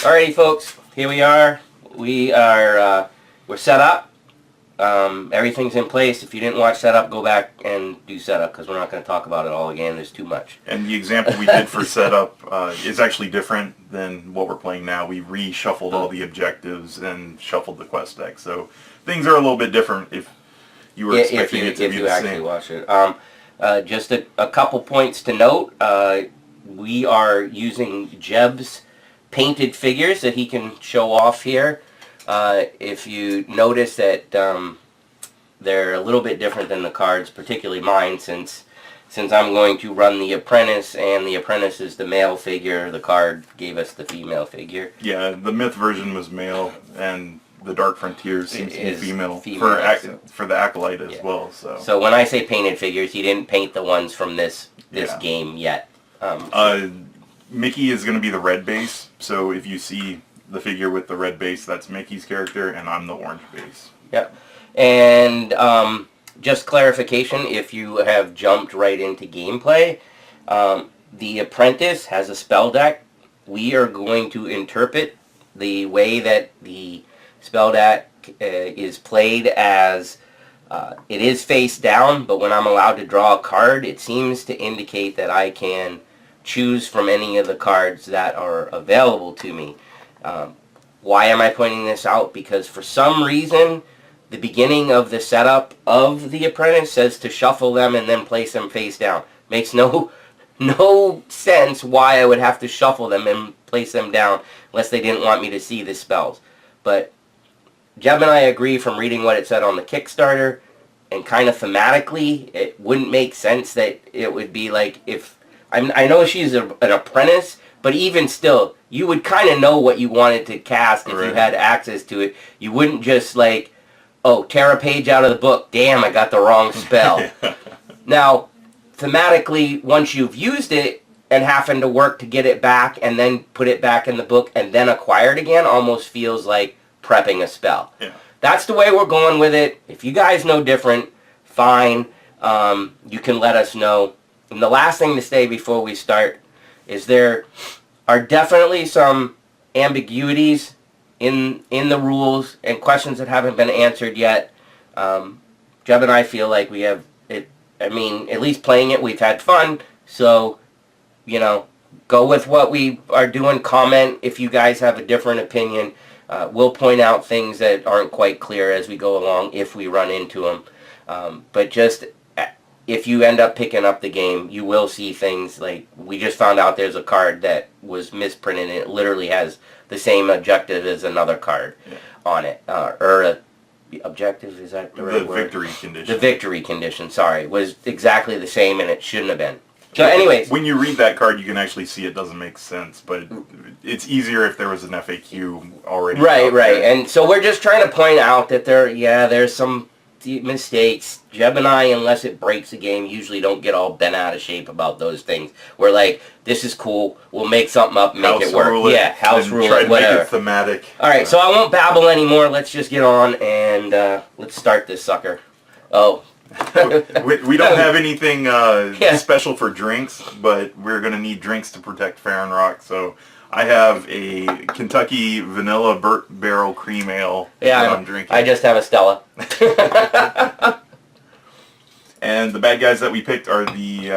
Alrighty, folks. Here we are. We're set up. Everything's in place. If you didn't watch setup, go back and do setup because we're not going to talk about it all again. There's too much. And the example we did for setup is actually different than what we're playing now. We reshuffled all the objectives and shuffled the quest deck. So things are a little bit different if you were expecting it to be the same. If you actually watch it. Just a couple points to note. We are using Jeb's painted figures that he can show off here. If you notice that they're a little bit different than the cards, particularly mine, since I'm going to run the Apprentice, and the Apprentice is the male figure, the card gave us the female figure. Yeah, the Myth version was male, and the Dark Frontiers seems to be female for the Acolyte as well. So when I say painted figures, he didn't paint the ones from this game yet. Mickey is going to be the red base, so if you see the figure with the red base, that's Mickey's character, and I'm the orange base. Yep. And just clarification, if you have jumped right into gameplay, the Apprentice has a spell deck. We are going to interpret the way that the spell deck is played as it is face down, but when I'm allowed to draw a card, it seems to indicate that I can choose from any of the cards that are available to me. Why am I pointing this out? Because for some reason, the beginning of the setup of the Apprentice says to shuffle them and then place them face down. Makes no sense why I would have to shuffle them and place them down unless they didn't want me to see the spells. But Jeb and I agree from reading what it said on the Kickstarter, and kind of thematically, it wouldn't make sense that it would be like if... I know she's an apprentice, but even still, you would kind of know what you wanted to cast if you had access to it. You wouldn't just like, oh, tear a page out of the book. Damn, I got the wrong spell. Now, thematically, once you've used it and having to work to get it back and then put it back in the book and then acquire it again almost feels like prepping a spell. Yeah. That's the way we're going with it. If you guys know different, fine. You can let us know. And the last thing to say before we start is there are definitely some ambiguities in the rules and questions that haven't been answered yet. Jeb and I feel like we have it. I mean, at least playing it, we've had fun. So, you know, go with what we are doing. Comment if you guys have a different opinion. We'll point out things that aren't quite clear as we go along if we run into them. But just... if you end up picking up the game, you will see things like, we just found out there's a card that was misprinted and it literally has the same objective as another card on it. Objective, is that the right word? The victory condition. The victory condition, sorry, was exactly the same and it shouldn't have been. So anyways. When you read that card, you can actually see it doesn't make sense, but it's easier if there was an FAQ already. Right. And so we're just trying to point out that there's some mistakes. Jeb and I, unless it breaks the game, usually don't get all bent out of shape about those things. We're like, this is cool, we'll make something up and make it work. House rule it, whatever. Make it thematic. Alright, so I won't babble anymore. Let's just get on and let's start this sucker. Oh. we don't have anything special for drinks, but we're going to need drinks to protect Farrenroc, so I have a Kentucky Vanilla Barrel Cream Ale that I'm drinking. I just have a Stella. And the bad guys that we picked are the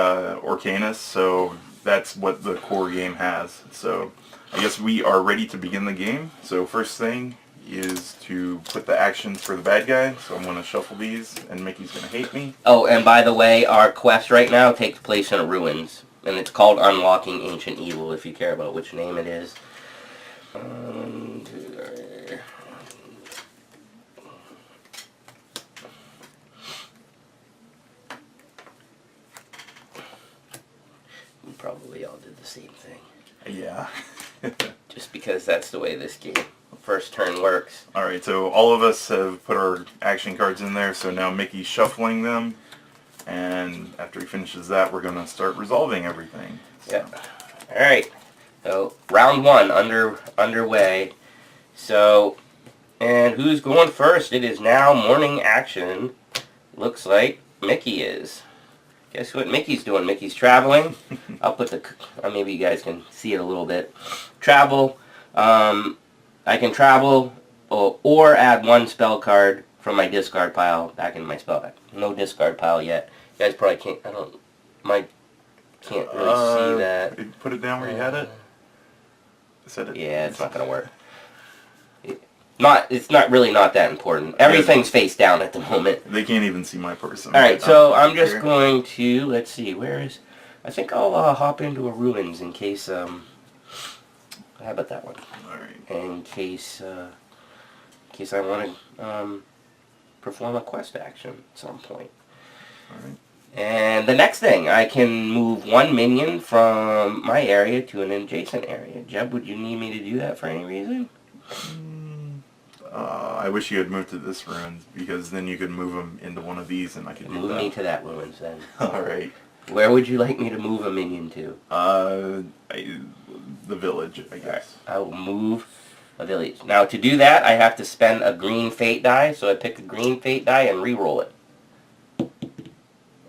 Orcneas, so that's what the core game has. So I guess we are ready to begin the game. So first thing is to put the actions for the bad guy. So I'm going to shuffle these, and Mickey's going to hate me. Oh, and by the way, our quest right now takes place in ruins. And it's called Unlocking Ancient Evil, if you care about which name it is. We probably all did the same thing. Yeah. Just because that's the way this game, first turn works. Alright, so all of us have put our action cards in there, so now Mickey's shuffling them. And after he finishes that, we're going to start resolving everything. So. Yeah. Alright. So, round one underway. So, and who's going first? It is now morning action. Looks like Mickey is. Guess what Mickey's doing? Mickey's traveling. I'll put the... maybe you guys can see it a little bit. Travel I can travel or add one spell card from my discard pile back into my spell deck. No discard pile yet. You guys probably can't. Can't really see that. Put it down where you had it. Set it. Yeah, it's not gonna work. It's not really not that important. Everything's face down at the moment. They can't even see my person. All right, so I'm just going to, let's see, where is, I think I'll hop into a ruins in case, how about that one? All right. In case I want to perform a quest action at some point. All right. And the next thing, I can move one minion from my area to an adjacent area. Jeb, would you need me to do that for any reason? I wish you had moved to this ruins, because then you could move them into one of these, and I could move me to that ruins then. All right. Where would you like me to move a minion to? The village, I guess. Right. I will move a village. Now to do that, I have to spend a green fate die, so I pick a green fate die and re-roll it.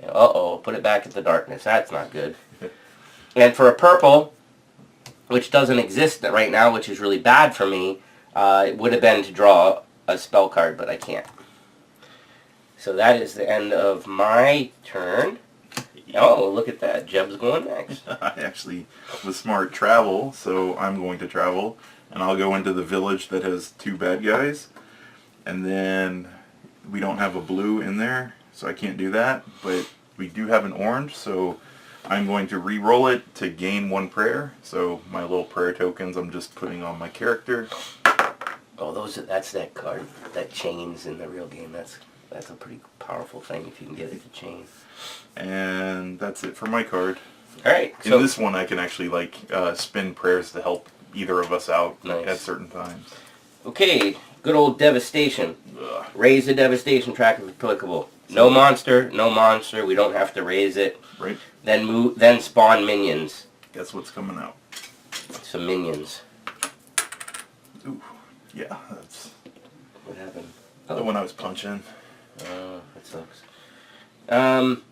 Uh-oh, put it back at the darkness. That's not good. And for a purple, which doesn't exist right now, which is really bad for me, it would have been to draw a spell card, but I can't. So that is the end of my turn. Oh, look at that. Jeb's going next. I actually was smart travel, so I'm going to travel, and I'll go into the village that has 2 bad guys, and then we don't have a blue in there, so I can't do that, but we do have an orange, so I'm going to re-roll it to gain 1 prayer. So my little prayer tokens I'm just putting on my character. Oh, that's that card that chains in the real game. That's a pretty powerful thing if you can get it to chain. And that's it for my card. All right. In this one, I can actually spin prayers to help either of us out at certain times. Okay, good old devastation. Ugh. Raise the devastation track if applicable. No monster, no monster. We don't have to raise it. Right. Then spawn minions. Guess what's coming out? Some minions. Ooh, yeah, that's What happened? the one I was punching. That sucks.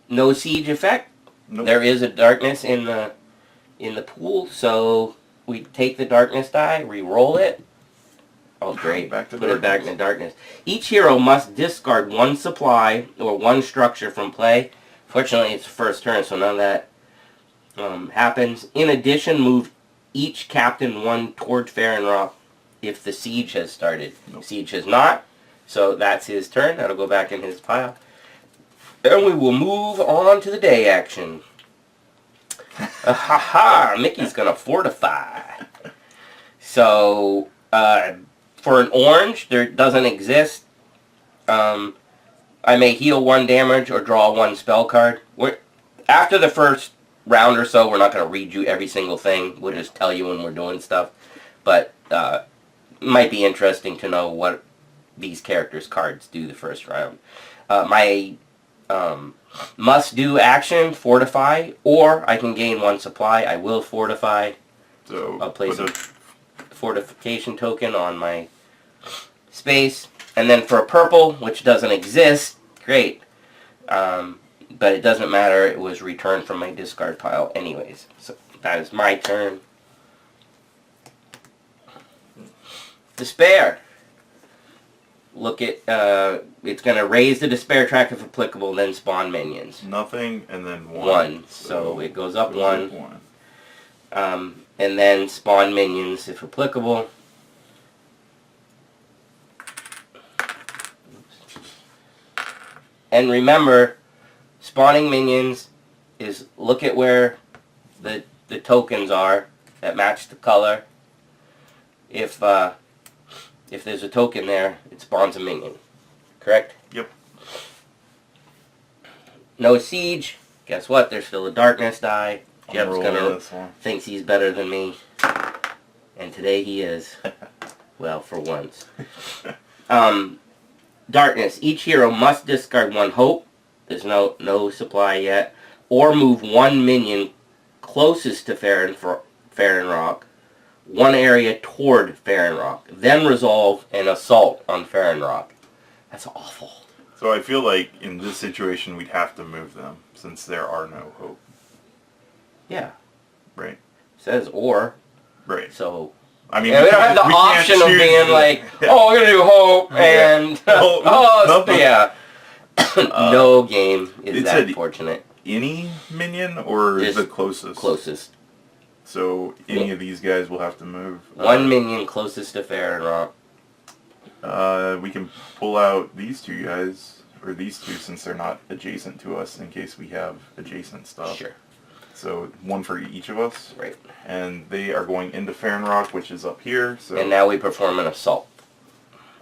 No siege effect. Nope. There is a darkness in the pool, so we take the darkness die, re-roll it. Oh, great. Back to Put it back in the darkness. Each hero must discard 1 supply or 1 structure from play. Fortunately, it's the first turn, so none of that happens. In addition, move each captain 1 toward Farrenroc if the siege has started. Nope. Siege has not, so that's his turn. That'll go back in his pile. And we will move on to the day action. Ha! Mickey's going to fortify. So, for an orange, there doesn't exist. I may heal 1 damage or draw 1 spell card. After the first round or so, we're not going to read you every single thing. We'll just tell you when we're doing stuff. But it might be interesting to know what these characters' cards do the first round. My must-do action, fortify, or I can gain 1 supply. I will fortify. So I'll place a fortification token on my space. And then for a purple, which doesn't exist, great. But it doesn't matter, it was returned from my discard pile anyways. So that is my turn. Despair. Look at, it's going to raise the despair track if applicable, then spawn minions. Nothing, and then 1. 1. So it goes up 1. And then spawn minions if applicable. And remember, spawning minions is look at where the tokens are that match the color. If there's a token there, it spawns a minion. Correct? Yep. No siege. Guess what? There's still a darkness die. Jeb's gonna thinks he's better than me. And today he is. Well, for once. Darkness. Each hero must discard 1 hope. There's no supply yet. Or move 1 minion closest to Farrenroc, 1 area toward Farrenroc. Then resolve an assault on Farrenroc. That's awful. So I feel like in this situation we'd have to move them since there are no hope. Yeah. Right. It says or. Right. So I mean, Yeah, we don't have the we can't option of choose being the- like, Yeah. oh, we're gonna do hope and Well, nothing. yeah. No game is it that said fortunate. Any minion or Just the closest? Closest. So any of these guys will have to move. One minion closest to Farrenroc. We can pull out these two guys, or these two since they're not adjacent to us in case we have adjacent stuff. Sure. So one for each of us. Right. And they are going into Farrenroc, which is up here. So. And now we perform an assault.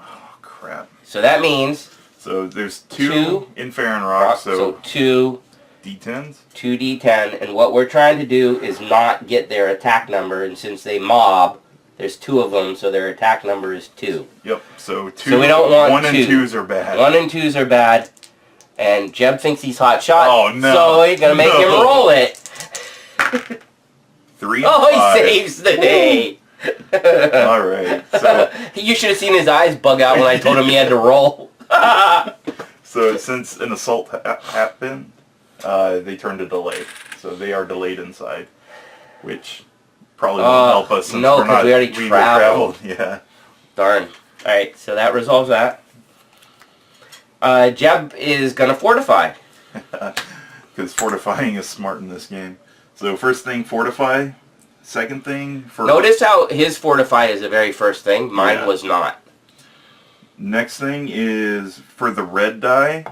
Oh, crap. So that means... So there's two in Farrenroc, so two D10s? 2d10, and what we're trying to do is not get their attack number, and since they mob, there's two of them, so their attack number is 2. Yep, so two. So we don't want 1 and two. 2s are bad. 1 and 2s are bad, and Jeb thinks he's hot shot, Oh, no. so he's going to make him roll it. 3 and Oh, 5. he saves the day. Alright, so... You should have seen his eyes bug out when I told him he had to roll. So since an assault happened, they turned to delay. So they are delayed inside, which probably won't help us since no, we're not... we already traveled. Yeah. Darn. Alright, so that resolves that. Jeb is going to fortify. Because fortifying is smart in this game. So first thing, fortify. Second thing, for... Notice how his fortify is the very first thing. Mine was not. Next thing is, for the red die,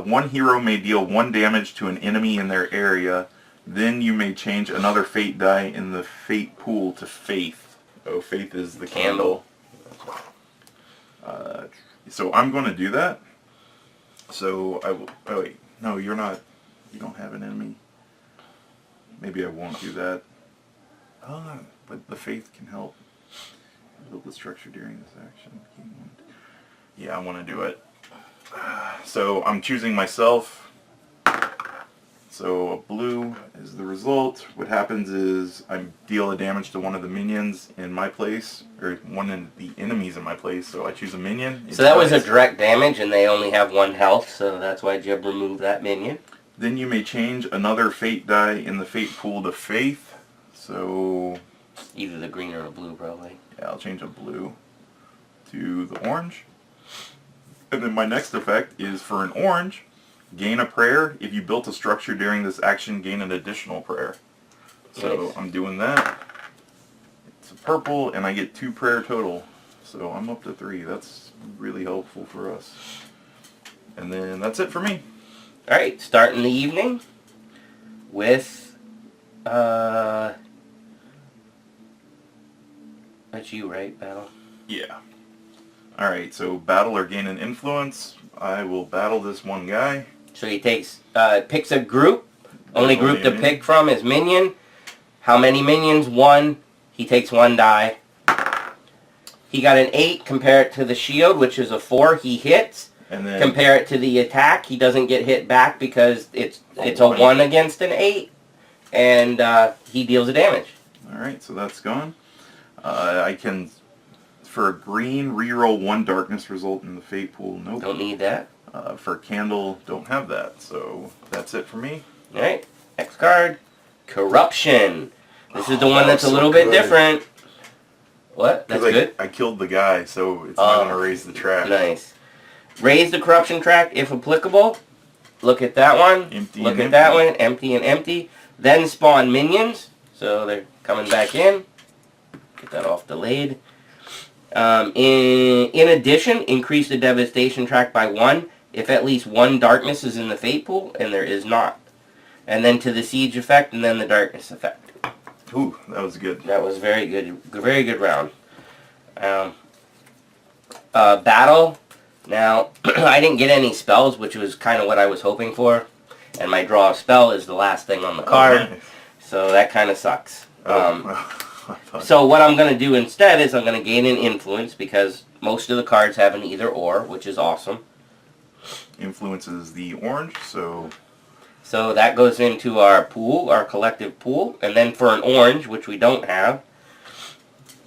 one hero may deal 1 damage to an enemy in their area. Then you may change another fate die in the fate pool to faith. Oh, faith is the candle. So I'm going to do that. So I will... Oh, wait. No, you're not... You don't have an enemy. Maybe I won't do that. But the faith can help. Build the structure during this action. Yeah, I want to do it. So I'm choosing myself. So a blue is the result. What happens is I deal a damage to one of the minions in my place, or one of the enemies in my place. So I choose a minion. So that was a direct damage, and they only have 1 health, so that's why Jeb removed that minion. Then you may change another fate die in the fate pool to faith. So Either the green or the blue, probably. yeah, I'll change a blue to the orange. And then my next effect is for an orange, gain a prayer. If you built a structure during this action, gain an additional prayer. So Nice. I'm doing that. It's a purple, and I get 2 prayer total. So I'm up to 3. That's really helpful for us. And then that's it for me. Alright, starting the evening with, that's you, right, Battle? Yeah. Alright, so battle or gain an influence. I will battle this one guy. So he takes, picks a group. Only group to minion. pick from is minion. How many minions? 1. He takes 1 die. He got an 8. Compare it to the shield, which is a 4. He hits. And then Compare it to the attack. He doesn't get hit back because it's a 1 against an 8. And he deals a damage. Alright, so that's gone. I can, for a green, reroll 1 darkness result in the fate pool. Nope. Don't need that. For candle, don't have that. So that's it for me. Alright, next card. Corruption. This is the one that that's a was so little bit good. different. What? That's good? I killed the guy, so it's not going to raise the track. Nice. Raise the corruption track if applicable. Look at that one. Empty Look and at that empty. one. Empty and empty. Then spawn minions. So they're coming back in. Get that off delayed. In addition, increase the devastation track by 1 if at least 1 darkness is in the fate pool, and there is not. And then to the siege effect, and then the darkness effect. Ooh, that was good. That was very good. Very good round. Battle. Now, I didn't get any spells, which was kind of what I was hoping for. And my draw a spell is the last thing on the card. Oh, nice. So that kind of sucks. I thought- So what I'm going to do instead is I'm going to gain an influence because most of the cards have an either or, which is awesome. influences the orange, so So that goes into our pool, our collective pool. And then for an orange, which we don't have,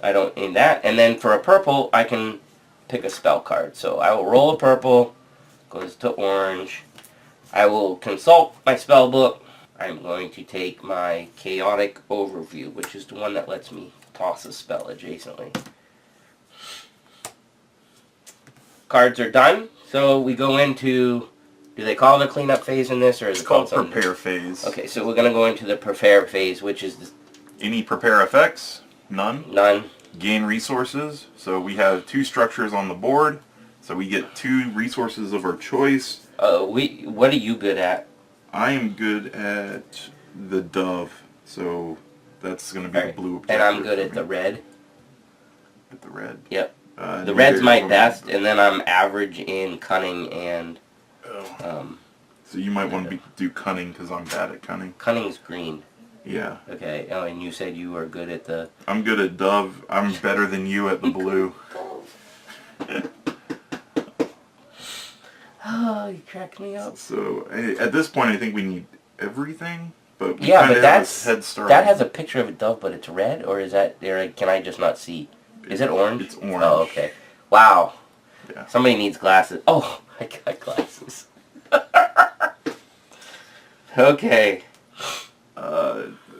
I don't need that. And then for a purple, I can pick a spell card. So I will roll a purple, goes to orange. I will consult my spell book. I'm going to take my chaotic overview, which is the one that lets me toss a spell adjacently. Cards are done, so we go into... Do they call it a cleanup phase in this, or is It's it called called something? prepare phase. Okay, so we're going to go into the prepare phase, which is... Any prepare effects? None. None. Gain resources. So we have 2 structures on the board. So we get 2 resources of our choice. What are you good at? I am good at the dove. So that's going to be the blue objective. And I'm good at the red. At the red. Yep. The red's my best, and then I'm average in cunning and... so you might want to do cunning, because I'm bad at cunning. Cunning's green. Yeah. Okay. Oh, and you said you are good at the... I'm good at dove. I'm better than you at the blue. Oh, you cracked me up. So at this point, I think we need everything. But we yeah, kind but of that's have a head start. that has a picture of a dove, but it's red, or is that? Or can I just not see? Is it orange? It's orange. Oh, okay. Wow. Yeah. Somebody needs glasses. Oh, I got glasses. Okay.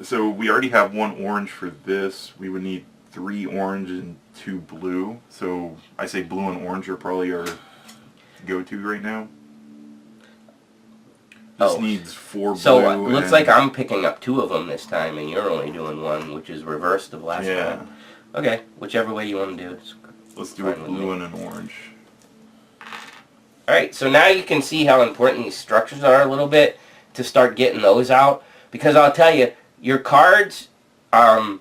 So we already have 1 orange for this. We would need 3 orange and 2 blue. So I say blue and orange are probably our go-to right now. This needs 4 blue. So looks like I'm picking up 2 of them this time, and you're only doing 1, which is reversed of last time. Okay, whichever way you want to do it. Let's do a blue and an orange. Alright, so now you can see how important these structures are a little bit to start getting those out. Because I'll tell you, your cards, like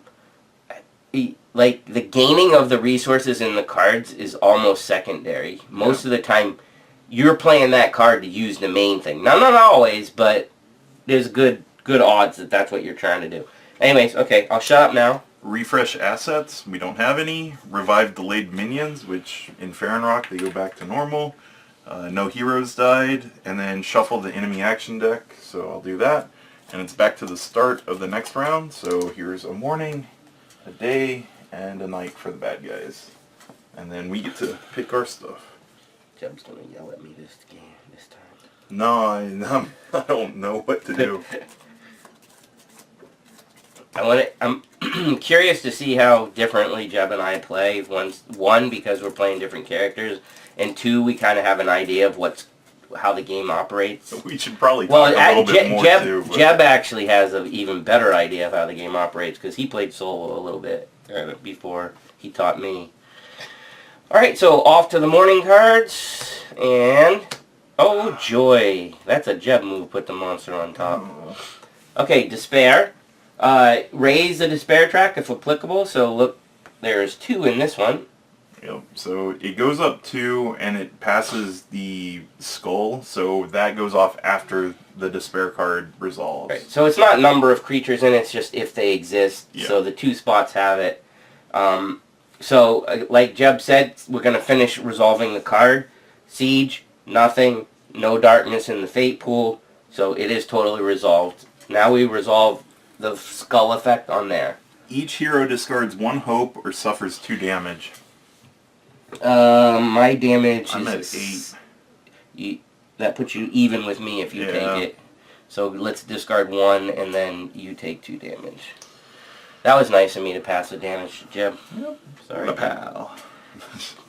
the gaining of the resources in the cards is almost secondary. Most of the time, you're playing that card to use the main thing. Now, not always, but there's good odds that that's what you're trying to do. Anyways, okay, I'll shut up now. Refresh assets. We don't have any. Revive delayed minions, which in Farrenroc they go back to normal. No heroes died. And then shuffle the enemy action deck. So I'll do that. And it's back to the start of the next round. So here's a morning, a day, and a night for the bad guys. And then we get to pick our stuff. Jeb's gonna yell at me this time. No, I don't know what to do. I'm curious to see how differently Jeb and I play. One, because we're playing different characters, and 2, we kind of have an idea of how the game operates. We should probably talk a little bit more too. But Jeb actually has an even better idea of how the game operates, because he played solo a little bit before he taught me. Alright, so off to the morning cards, and... Oh, joy. That's a Jeb move, put the monster on top. Okay, Despair. Raise the Despair track if applicable, so look, there's 2 in this one. Yep, so it goes up 2, and it passes the skull, so that goes off after the Despair card resolves. Right, so it's not number of creatures in it, it's just if they exist, so the 2 spots have it. So, like Jeb said, we're going to finish resolving the card. Siege, nothing, no darkness in the fate pool, so it is totally resolved. Now we resolve the skull effect on there. Each hero discards 1 hope or suffers 2 damage. My damage I'm is... at 8. That puts you even with me if you take it. So let's discard 1, and then you take 2 damage. That was nice of me to pass the damage to Jeb. Yep. Sorry, pal.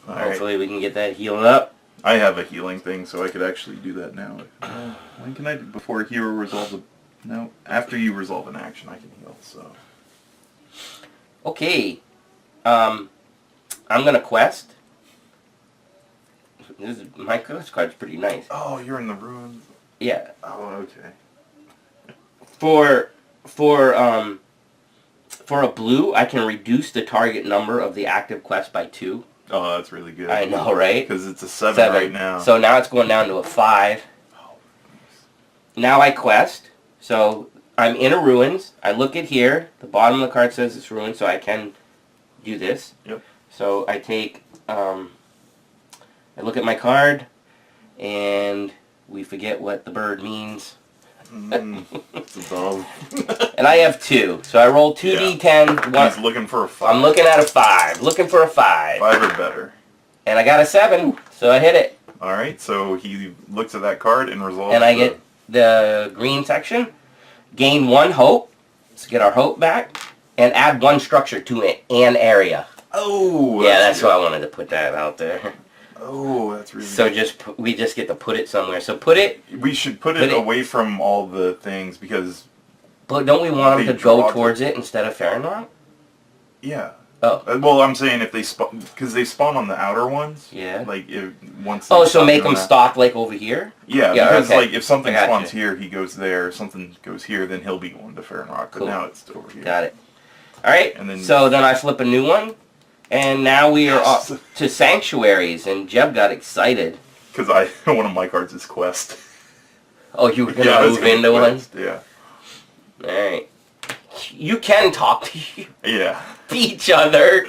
Hopefully we can get that healed up. I have a healing thing, so I could actually do that now. When can I do before a hero resolves a... No, after you resolve an action, I can heal, so... Okay. I'm going to quest. My quest card's pretty nice. Oh, you're in the ruins? Yeah. Oh, okay. For a blue, I can reduce the target number of the active quest by 2. Oh, that's really good. I know, right? Because it's a 7 right now. So now it's going down to a 5. Oh, now I quest. So I'm in a ruins. I look at here. The bottom of the card says it's ruined, so I can do this. Yep. So I take, I look at my card, and we forget what the bird means. It's a dog. And I have 2. So I roll 2d10. He's looking for a 5. I'm looking at a 5. Looking for a 5. 5 or better. And I got a 7, so I hit it. Alright, so he looks at that card and resolves. And I get the green section. Gain 1 hope. Let's get our hope back. and add one structure to an area. Oh, Yeah, that's why I wanted to put that out there. Oh, that's really So we just get to put it somewhere. So put it. We should put it away from all the things because. But don't we want them to go towards it instead of Farrenroc? Yeah. Oh. Well, I'm saying if they spawn, because they spawn on the outer ones. Yeah. Like once. Oh, so make them stop like over here. Yeah, because okay. like if something spawns here, he goes there. If something goes here, then he'll be going to Farrenroc. But now it's over here. Got it. All right. And then so then I flip a new one. And now we are up to sanctuaries, and Jeb got excited. Because one of my cards is Quest. Oh, you were going to move into one? Yeah. Alright. You can talk to each other,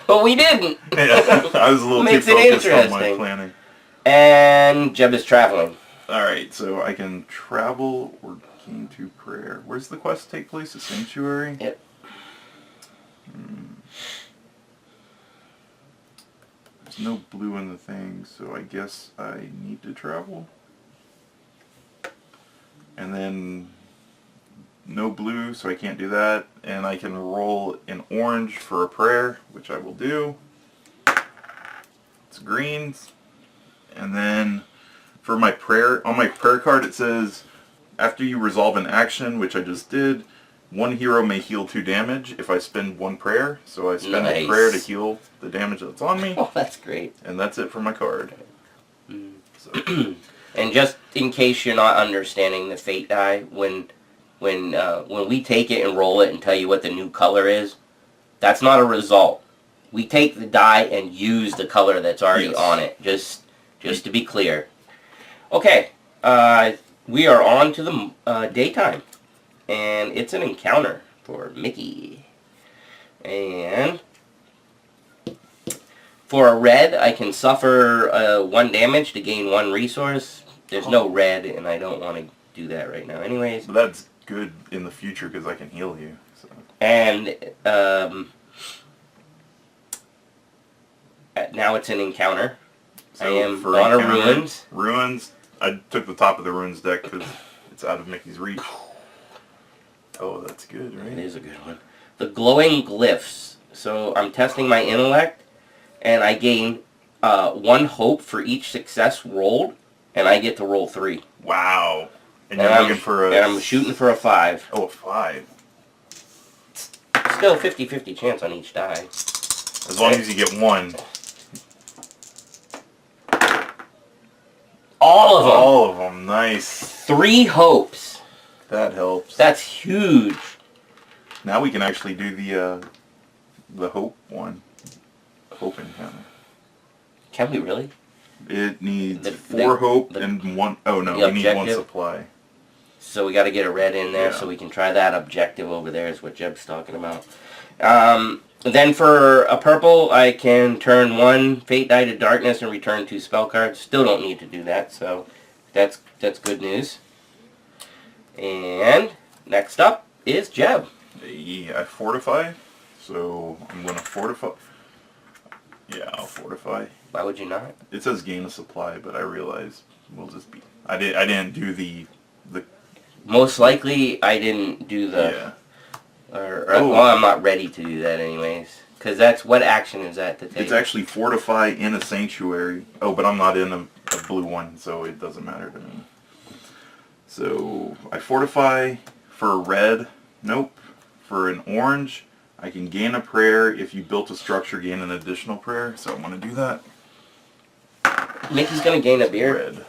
but we didn't. Yeah, I was a little too focused on my planning. And Jeb is traveling. Alright, so I can travel or gain 2 prayer. Where's the quest take place? The sanctuary? Yep. There's no blue in the thing, so I guess I need to travel. And then no blue, so I can't do that. And I can roll an orange for a prayer, which I will do. It's greens. And then for my prayer, on my prayer card it says, after you resolve an action, which I just did, 1 hero may heal 2 damage if I spend 1 prayer. So I spend a prayer to heal the damage that's on me. Oh, that's great. And that's it for my card. So. And just in case you're not understanding the fate die, when we take it and roll it and tell you what the new color is, that's not a result. We take the die and use the color that's already on it. Just to be clear. Okay, we are on to the daytime. And it's an encounter for Mickey. And for a red, I can suffer 1 damage to gain 1 resource. There's no red, and I don't want to do that right now anyways. But that's good in the future because I can heal you. So. And now it's an encounter. So I am on a ruins. Ruins. I took the top of the ruins deck because it's out of Mickey's reach. Oh, that's good, right? It is a good one. The glowing glyphs. So I'm testing my intellect, and I gain 1 hope for each success rolled, and I get to roll 3. Wow. And you're looking for a... And I'm shooting for a 5. Oh, a 5. Still 50-50 chance on each die. As long as you get 1. All of them. All of them. Nice. 3 hopes. That helps. That's huge. Now we can actually do the hope one. Hope encounter. Can we really? It needs 4 hope and 1... Oh no, we need 1 supply. So we got to get a red in there so we can try that objective over there is what Jeb's talking about. Then for a purple, I can turn 1 fate die to darkness and return 2 spell cards. Still don't need to do that, so that's good news. And next up is Jeb. I fortify, so I'm going to fortify. Yeah, I'll fortify. Why would you not? It says gain a supply, but I realize we'll just be... I didn't do the... Most likely, I didn't do the... Yeah. Well, I'm not ready to do that anyways. Because that's... What action is that to take? It's actually fortify in a sanctuary. Oh, but I'm not in a blue one, so it doesn't matter to me. So, I fortify for a red. Nope. For an orange, I can gain a prayer. If you built a structure, gain an additional prayer. So I'm going to do that. Mickey's going to gain a beer. Red.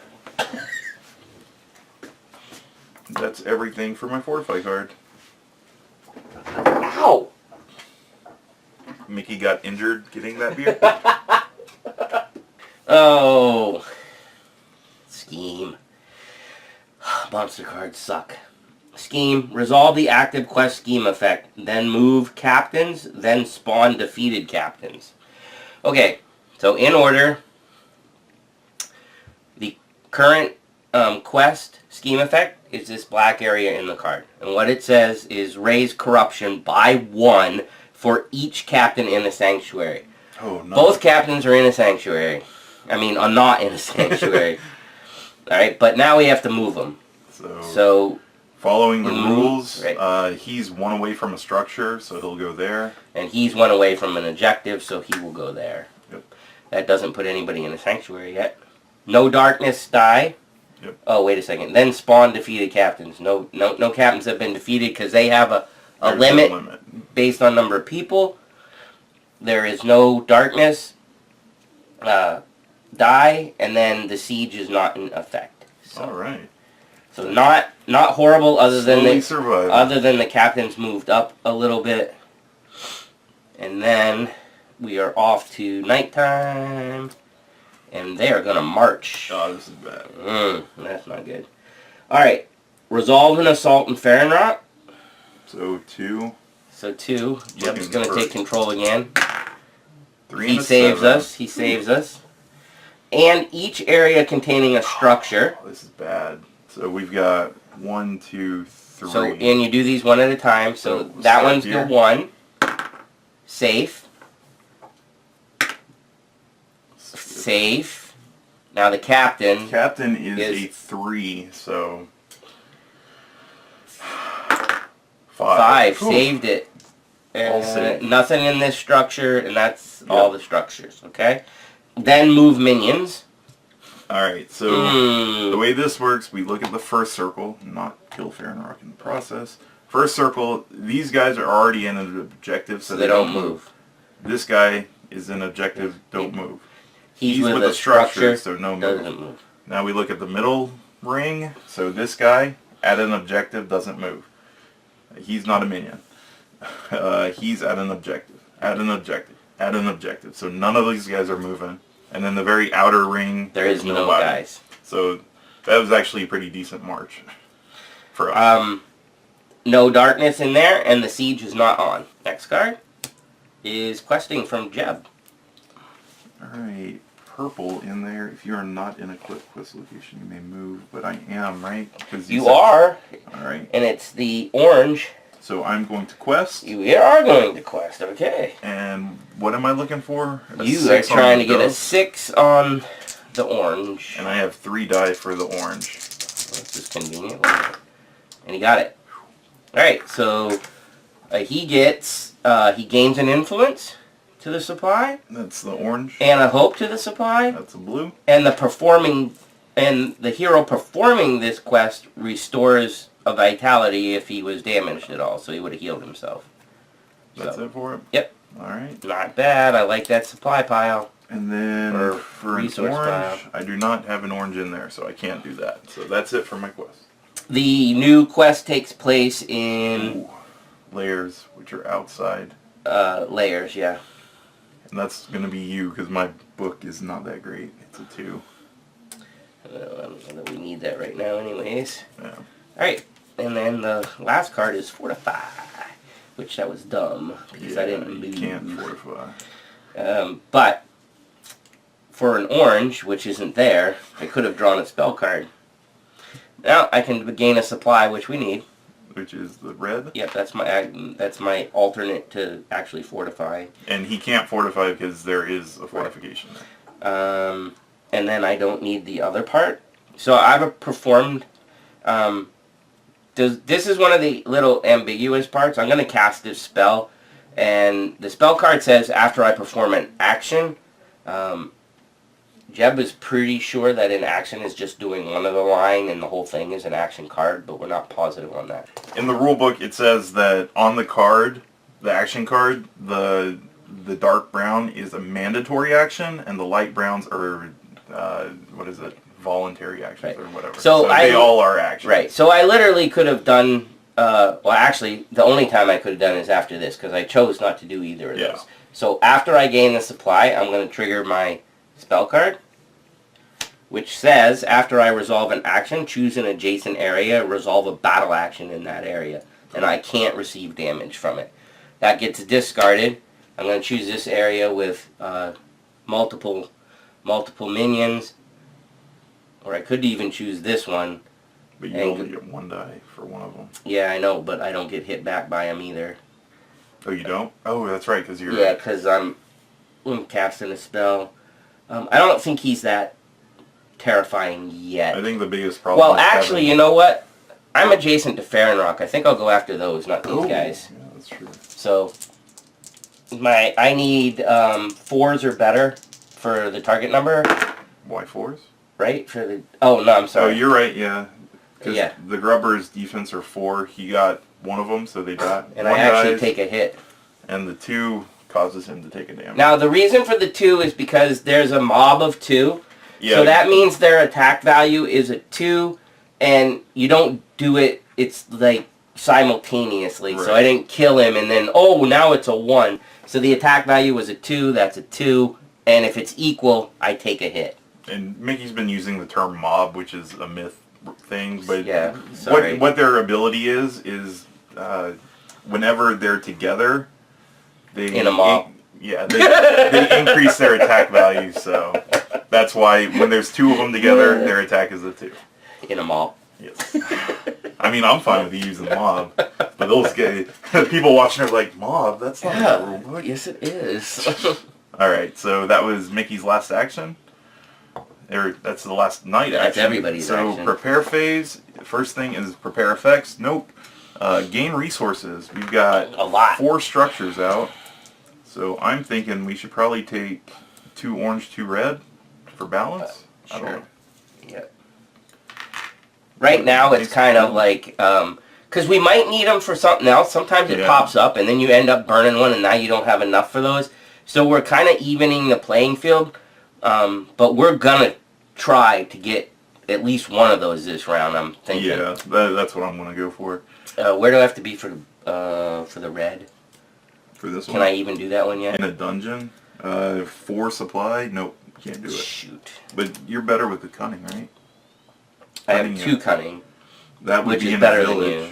That's everything for my fortify card. Ow! Mickey got injured getting that beer. Oh. Scheme. Monster cards suck. Scheme. Resolve the active quest scheme effect. Then move captains. Then spawn defeated captains. Okay. So in order, the current quest scheme effect is this black area in the card. And what it says is raise corruption by 1 for each captain in the sanctuary. Oh, no. Both captains are in a sanctuary. I mean, are not in a sanctuary. Alright, but now we have to move them. So Following the Mhm. rules, Right. he's one away from a structure, so he'll go there. And he's one away from an objective, so he will go there. Yep. That doesn't put anybody in a sanctuary yet. No darkness die. Yep. Oh, wait a second. Then spawn defeated captains. No captains have been defeated because they have a There's limit based on number of people. There is no darkness die, and then the siege is not in effect. So, All right. So not horrible, other than the captains moved up a little bit, and then we are off to nighttime, and they are gonna march. Oh, this is bad. That's not good. All right, resolve an assault in Farrenroc. So 2. So 2. Jeb's gonna take control again. 3 He and a saves 7. us. He saves us. And each area containing a structure. Oh, this is bad. So we've got 1, 2, 3. So, and you do these one at a time. So So that one's here. the 1. Safe. Safe. Now the captain. Captain is a 3, so 5. Ooh. Saved it. All saved. Nothing in this structure, and that's all the structures. Okay. Then move minions. Alright, so the way this works, we look at the first circle, not kill Farrenroc in the process. First circle, these guys are already in an objective, so they don't move. This guy is in objective, don't move. He's with a structure, so no doesn't move. Now we look at the middle ring, so this guy, at an objective, doesn't move. He's not a minion. He's at an objective, at an objective, at an objective. So none of these guys are moving. And then the very outer ring, there is no nobody. guys. So that was actually a pretty decent march for us. No darkness in there, and the siege is not on. Next card is questing from Jeb. Alright, purple in there. If you are not in a quest location, you may move, but I am, right? Because You are, Alright. and it's the orange. So I'm going to quest. You are going to quest, okay. And what am I looking for? You are trying to get a 6 on the orange. And I have 3 die for the orange. This is convenient. And he got it. Alright, so he gains an influence to the supply. That's the orange. And a hope to the supply. That's a blue. And the hero performing this quest restores a vitality if he was damaged at all, so he would have healed himself. That's it for it? Yep. Alright. Not bad. I like that supply pile. And then Or for an resource orange, pile. I do not have an orange in there, so I can't do that. So that's it for my quest. The new quest takes place in Layers, which are outside. layers, yeah. And that's going to be you, because my book is not that great. It's a 2. I don't know that we need that right now anyways. Yeah. Alright, and then the last card is Fortify, which that was dumb, because I didn't move. You can't fortify. But for an orange, which isn't there, I could have drawn a spell card. Now I can gain a supply, which we need. Which is the red. Yep, that's my alternate to actually fortify. And he can't fortify because there is a fortification there. And then I don't need the other part. So I've performed. This is one of the little ambiguous parts. I'm going to cast this spell, and the spell card says after I perform an action. Jeb is pretty sure that an action is just doing one of the line and the whole thing is an action card, but we're not positive on that. In the rule book, it says that on the card, the action card, the dark brown is a mandatory action, and the light browns are, voluntary actions or whatever. So they all are actions. Right. So I literally could have done, well actually, the only time I could have done is after this, because I chose not to do either of those. So after I gain the supply, I'm going to trigger my spell card, which says, after I resolve an action, choose an adjacent area, resolve a battle action in that area, and I can't receive damage from it. That gets discarded. I'm going to choose this area with multiple minions, or I could even choose this one. But you only get 1 die for one of them. Yeah, I know, but I don't get hit back by them either. Oh, you don't? Oh, that's right, because you're... Yeah, because I'm casting a spell. I don't think he's that terrifying yet. I think the biggest problem Well, actually, you know what? I'm adjacent to Farrenroc. I think I'll go after those, not these guys. Yeah, that's true. So I need 4s or better for the target number. Why 4s? Right? For the oh no, I'm sorry. Oh, you're right. Yeah. Yeah. The grubber's defense are 4. He got one of them, so they die. And I actually take a hit. And the 2 causes him to take a damage. Now the reason for the 2 is because there's a mob of 2. Yeah. So that means their attack value is a 2, and you don't do it. It's like simultaneously. Right. So I didn't kill him, and then now it's a 1. So the attack value was a 2. That's a 2, and if it's equal, I take a hit. And Mickey's been using the term mob, which is a myth thing, but yeah, sorry. what their ability is whenever they're together, they in a mob. They increase their attack value. So that's why when there's 2 of them together, their attack is a 2. In a mob. Yes. I mean, I'm fine with you using mob, but those guys, people watching are like, mob? That's not a rule book. Yes, it is. All right, so that was Mickey's last action. That's the last night action. That's everybody's action. So prepare phase. First thing is prepare effects. Nope. Gain resources. We've got a lot. 4 structures out. So I'm thinking we should probably take 2 orange, 2 red for balance. Sure. Yeah. Right now it's kind of like, because we might need them for something else. Sometimes it pops up and then you end up burning one and now you don't have enough for those. So we're kind of evening the playing field. But we're going to try to get at least one of those this round, I'm thinking. Yeah, that's what I'm going to go for. Where do I have to be for the red? For this one? Can I even do that one yet? In a dungeon? 4 supply? Nope, can't do it. Shoot. But you're better with the cunning, right? I have 2 cunning. That would which be is in better a village.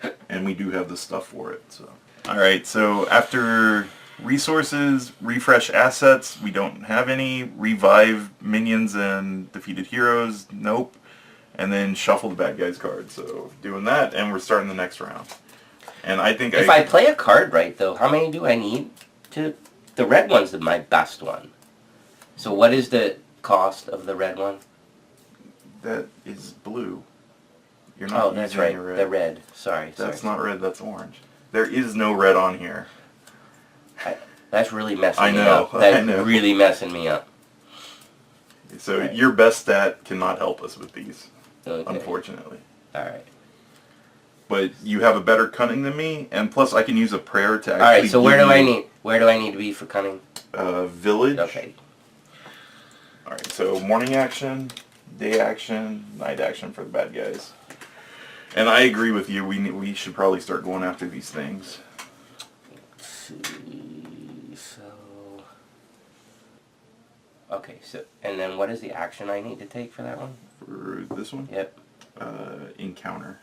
than you. And we do have the stuff for it. So. Alright, so after resources, refresh assets, we don't have any. Revive minions and defeated heroes, nope. And then shuffle the bad guys card. So doing that, and we're starting the next round. And I think if I play a card right, though, how many do I need to... The red one's my best one. So what is the cost of the red one? That is blue. You're not that's using right. your red. The red. Sorry. That's not red, that's orange. There is no red on here. That's really messing me know, up. That's I know. really messing me up. So right. Your best stat cannot help us with these, Okay. unfortunately. Alright. But you have a better cunning than me, and plus I can use a prayer to actually Alright, so where do you, I need to be for cunning? Village. Okay. Alright, so morning action, day action, night action for the bad guys. And I agree with you, we should probably start going after these things. Let's see, so... Okay, so, and then what is the action I need to take for that one? For this one? Yep. Encounter.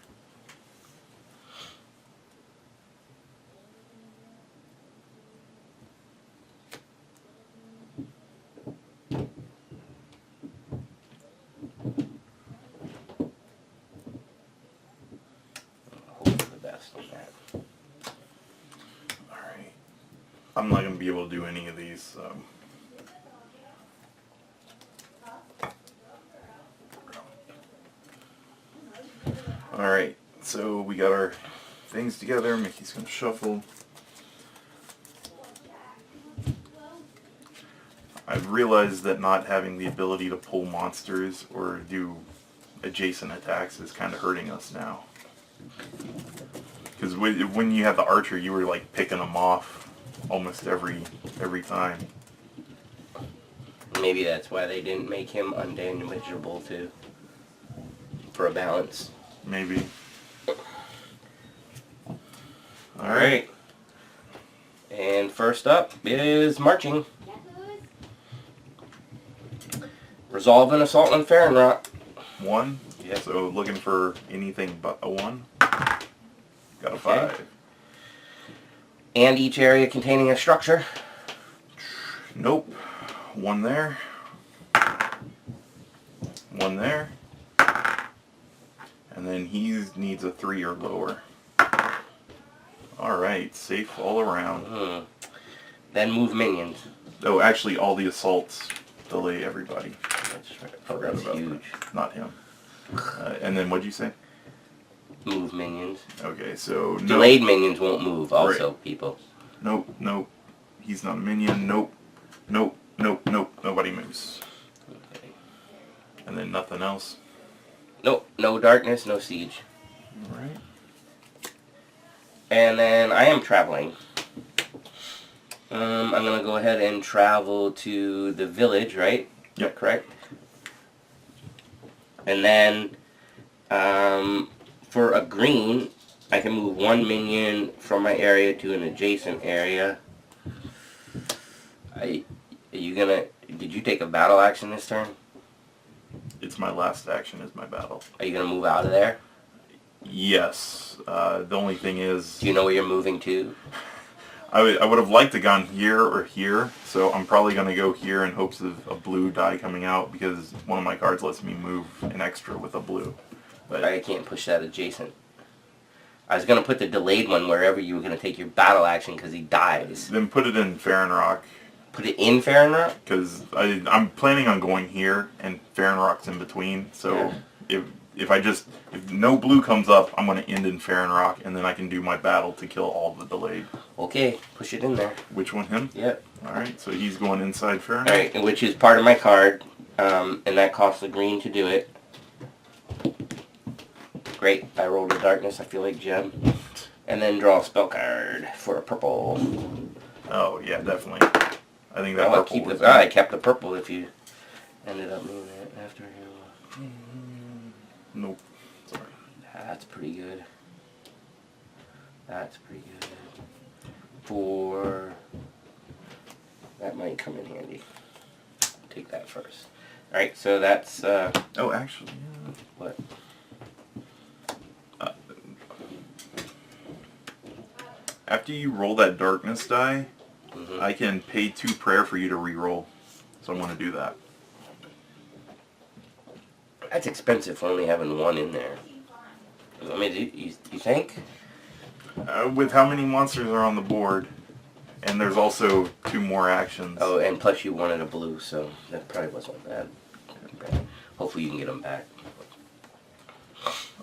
I'm not going to be able to do any of these, so... Alright, so we got our things together. Mickey's going to shuffle. I've realized that not having the ability to pull monsters or do adjacent attacks is kind of hurting us now. Because when you had the archer, you were like picking them off almost every time. Maybe that's why they didn't make him undamageable too. For a balance. Maybe. Alright. And first up is marching. Resolve an assault on Farrenroc. 1? Yep. So looking for anything but a 1. Got a 5. And each area containing a structure. Nope. 1 there. 1 there. And then he needs a 3 or lower. Alright, safe all around. Then move minions. Oh, actually all the assaults delay everybody. That's huge. Not him. And then what'd you say? move minions. Okay, so no. Delayed minions won't move also, Right. people. Nope, nope. He's not a minion. Nope, nope, nope, nope. Nobody moves. Okay. And then nothing else. Nope, no darkness, no siege. Alright. And then I am traveling. I'm going to go ahead and travel to the village, right? Yep. Correct? And then for a green, I can move one minion from my area to an adjacent area. Did you take a battle action this turn? It's my last action is my battle. Are you going to move out of there? Yes. The only thing is... Do you know where you're moving to? I would have liked to gone here or here, so I'm probably going to go here in hopes of a blue die coming out, because one of my cards lets me move an extra with a blue. But I can't push that adjacent. I was going to put the delayed one wherever you were going to take your battle action because he dies. then put it in Farrenroc, Put it in Farrenroc? because I'm planning on going here, and Farrenroc's in between, so if no blue comes up, I'm going to end in Farrenroc, and then I can do my battle to kill all the delayed. Okay, push it in there. Which one, him? Yep. Alright, so he's going inside Farrenroc. Alright, which is part of my card, and that costs a green to do it. Great, I rolled a darkness, I feel like Jeb. And then draw a spell card for a purple. Oh, yeah, definitely. I think that purple was... I kept the purple if you ended up doing that after you. Nope. Sorry. That's pretty good. That's pretty good. For... That might come in handy. Take that first. Alright, so that's... Oh, actually, yeah. What? After you roll that darkness die, Mm-hmm. I can pay 2 prayer for you to re-roll. So I'm going to do that. That's expensive for only having one in there. I mean, you think? With how many monsters are on the board, and there's also 2 more actions. Oh, and plus you wanted a blue, so that probably wasn't bad. Hopefully you can get them back.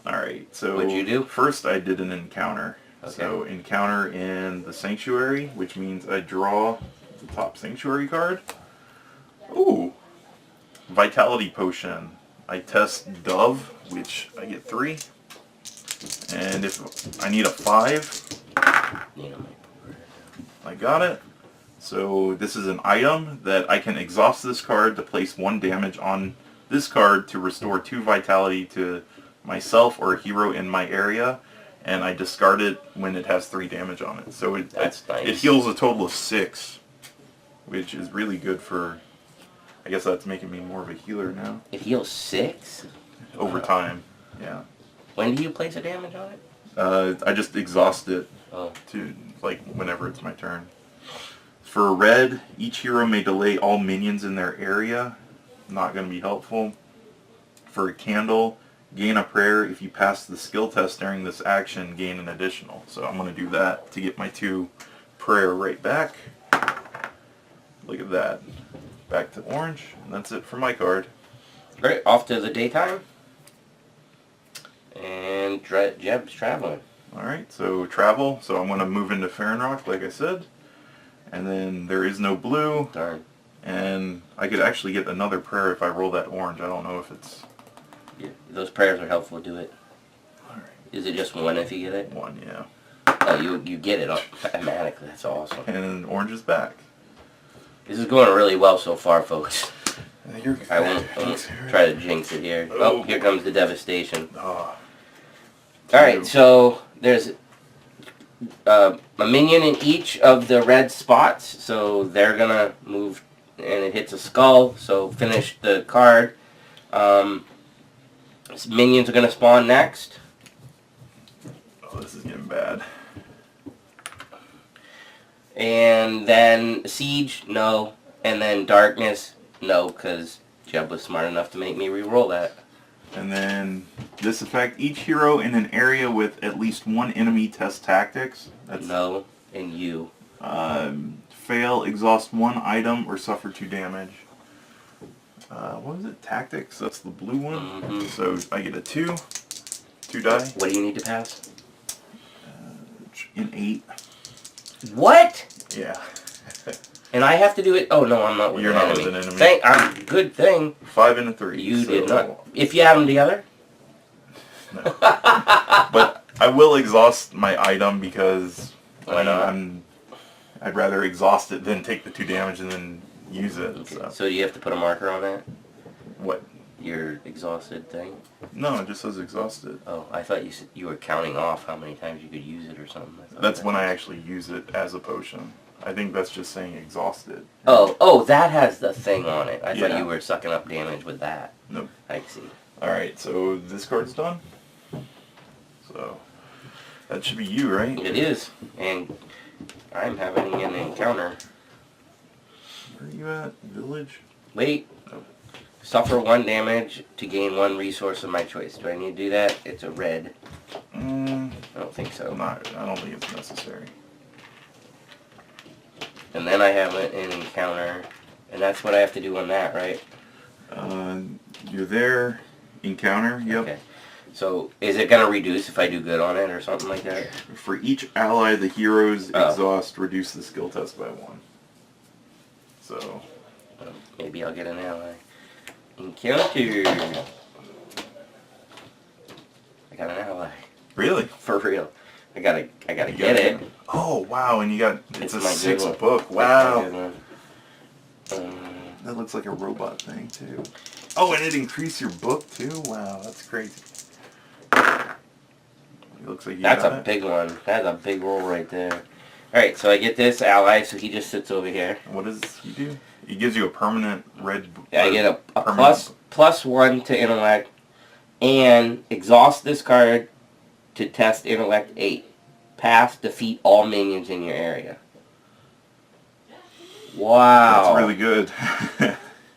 Alright, so... What'd you do? First I did an encounter. Okay. So encounter in the Sanctuary, which means I draw the top Sanctuary card. Ooh! Vitality Potion. I test Dove, which I get 3. And if I need a 5, I got it. So this is an item that I can exhaust this card to place 1 damage on this card to restore 2 vitality to myself or a hero in my area. And I discard it when it has 3 damage on it. So That's nice. it heals a total of 6, which is really good for... I guess that's making me more of a healer now. It heals 6? Over time, yeah. When do you place a damage on it? I just exhaust it to, like, whenever it's my turn. For red, each hero may delay all minions in their area. Not going to be helpful. For a candle, gain a prayer. If you pass the skill test during this action, gain an additional. So I'm going to do that to get my 2 prayer right back. Look at that. Back to orange, and that's it for my card. Great, off to the daytime. And Jeb's traveling. Alright, so travel. So I'm going to move into Farrenroc, like I said. And then there is no blue. Darn. And I could actually get another prayer if I roll that orange. I don't know if it's... Yeah, those prayers are helpful, do it. Alright. Is it just 1 if you get it? 1, yeah. Oh, you get it automatically. That's awesome. And orange is back. This is going really well so far, folks. You're I won't try to jinx it here. Oh, here comes the devastation. Alright, so there's a minion in each of the red spots, so they're gonna move, and it hits a skull, so finish the card. Minions are gonna spawn next. Oh, this is getting bad. And then Siege, no. And then Darkness, no, because Jeb was smart enough to make me re-roll that. And then this effect, each hero in an area with at least 1 enemy test tactics. That's no, and you. Fail, exhaust 1 item, or suffer 2 damage. What was it? Tactics? That's the blue one. Mm-hmm. So I get a 2. 2 die. What do you need to pass? An 8. What? Yeah. And I have to do it? Oh, no, I'm not with You're an not enemy. with an enemy. Good thing. 5 and a 3. You did not. If you have them together? No. But I will exhaust my item because Why not? I'd rather exhaust it than take the 2 damage and then use it. Okay. So you have to put a marker on that? What? Your exhausted thing? No, it just says exhausted. Oh, I thought you were counting off how many times you could use it or something. That's when I actually use it as a potion. I think that's just saying exhausted. Oh, that has the thing on it. I thought Yeah. you were sucking up damage with that. Nope. I see. Alright, so this card's done. So, that should be you, right? It is. And I'm having an encounter. Where are you at? Village? Wait. Suffer 1 damage to gain 1 resource of my choice. Do I need to do that? It's a red. I don't think so. I don't think it's necessary. And then I have an encounter. And that's what I have to do on that, right? You're there. Encounter, yep. Okay. So, is it going to reduce if I do good on it or something like that? For each ally, the hero's exhaust reduce the skill test by 1. So, Maybe I'll get an ally. Encounter. I got an ally. really? For real. I gotta You get it. Oh wow! And you got it's a my 6 good one. book. Wow, It's my good one. that looks like a robot thing too. Oh, and it increased your book too. Wow, that's crazy. It looks like you That's got a it. big one. That's a big roll right there. Alright, so I get this ally, so he just sits over here. What does he do? He gives you a permanent red. Yeah, I get a permanent- plus 1 to intellect, and exhaust this card to test intellect 8. Pass, defeat all minions in your area. Wow. That's really good.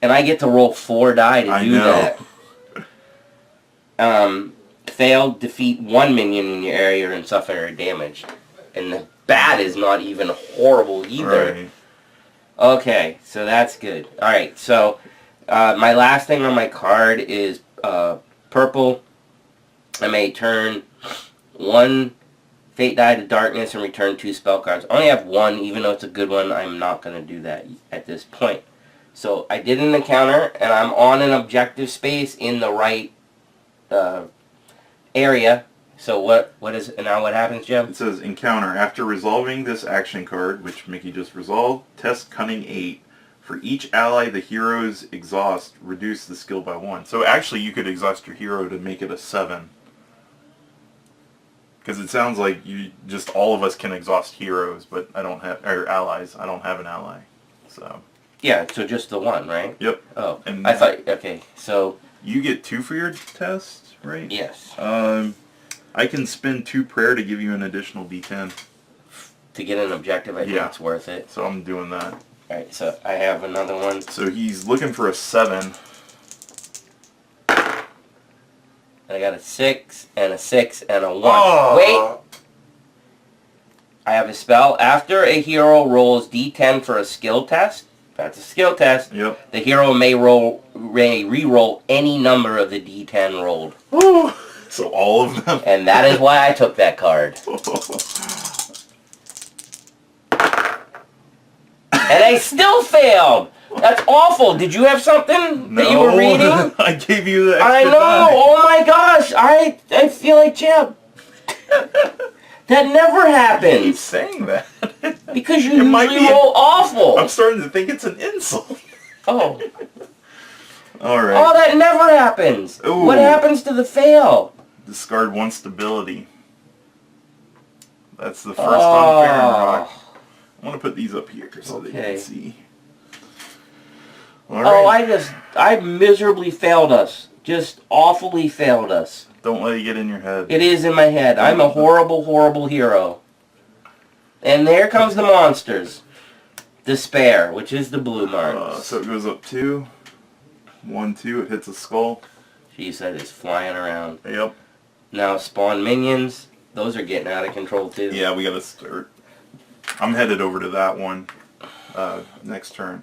And I get to roll 4 die to do that. Failed, defeat 1 minion in your area and suffer damage. And the bat is not even horrible either. Right. Okay, so that's good. Alright, so my last thing on my card is purple. I may turn 1 fate die to darkness and return 2 spell cards. I only have 1, even though it's a good one. I'm not going to do that at this point. So I did an encounter, and I'm on an objective space in the right area. So what happens, Jim? It says encounter. After resolving this action card, which Mickey just resolved, test Cunning 8. For each ally, the hero's exhaust reduce the skill by 1. So actually, you could exhaust your hero to make it a 7. Because it sounds like all of us can exhaust heroes, but I don't have, or allies. I don't have an ally. So. Yeah, so just the 1, right? Yep. Oh, and I thought, okay, so. You get 2 for your test, right? Yes. I can spend 2 prayer to give you an additional D10. To get an objective, I think it's worth it. So I'm doing that. Alright, so I have another one. So he's looking for a 7. I got a 6, and a 6, and a 1. Oh. Wait! I have a spell. After a hero rolls D10 for a skill test, that's a skill test, Yep. the hero may re-roll any number of the D10 rolled. Ooh. So all of them. And that is why I took that card. And I still failed! That's awful. Did you have something that you were reading? I gave you the extra I know. die. Oh my gosh. I feel like Jeb. That never He's happens. saying that. Because you It might usually be roll awful. I'm starting to think it's an insult. Oh. Alright. Oh, that never happens. Ooh. What happens to the fail? Discard 1 stability. That's the first on Farrenroc. I want to put these up here so they can see. All right. Oh, I miserably failed us. Just awfully failed us. Don't let it get in your head. It is in my head. I'm a horrible, horrible hero. And there comes the monsters. Despair, which is the blue marks. So it goes up 2. 1, 2. It hits a skull. Jeez, that is flying around. Yep. Now spawn minions. Those are getting out of control too. Yeah, we gotta start. I'm headed over to that one next turn.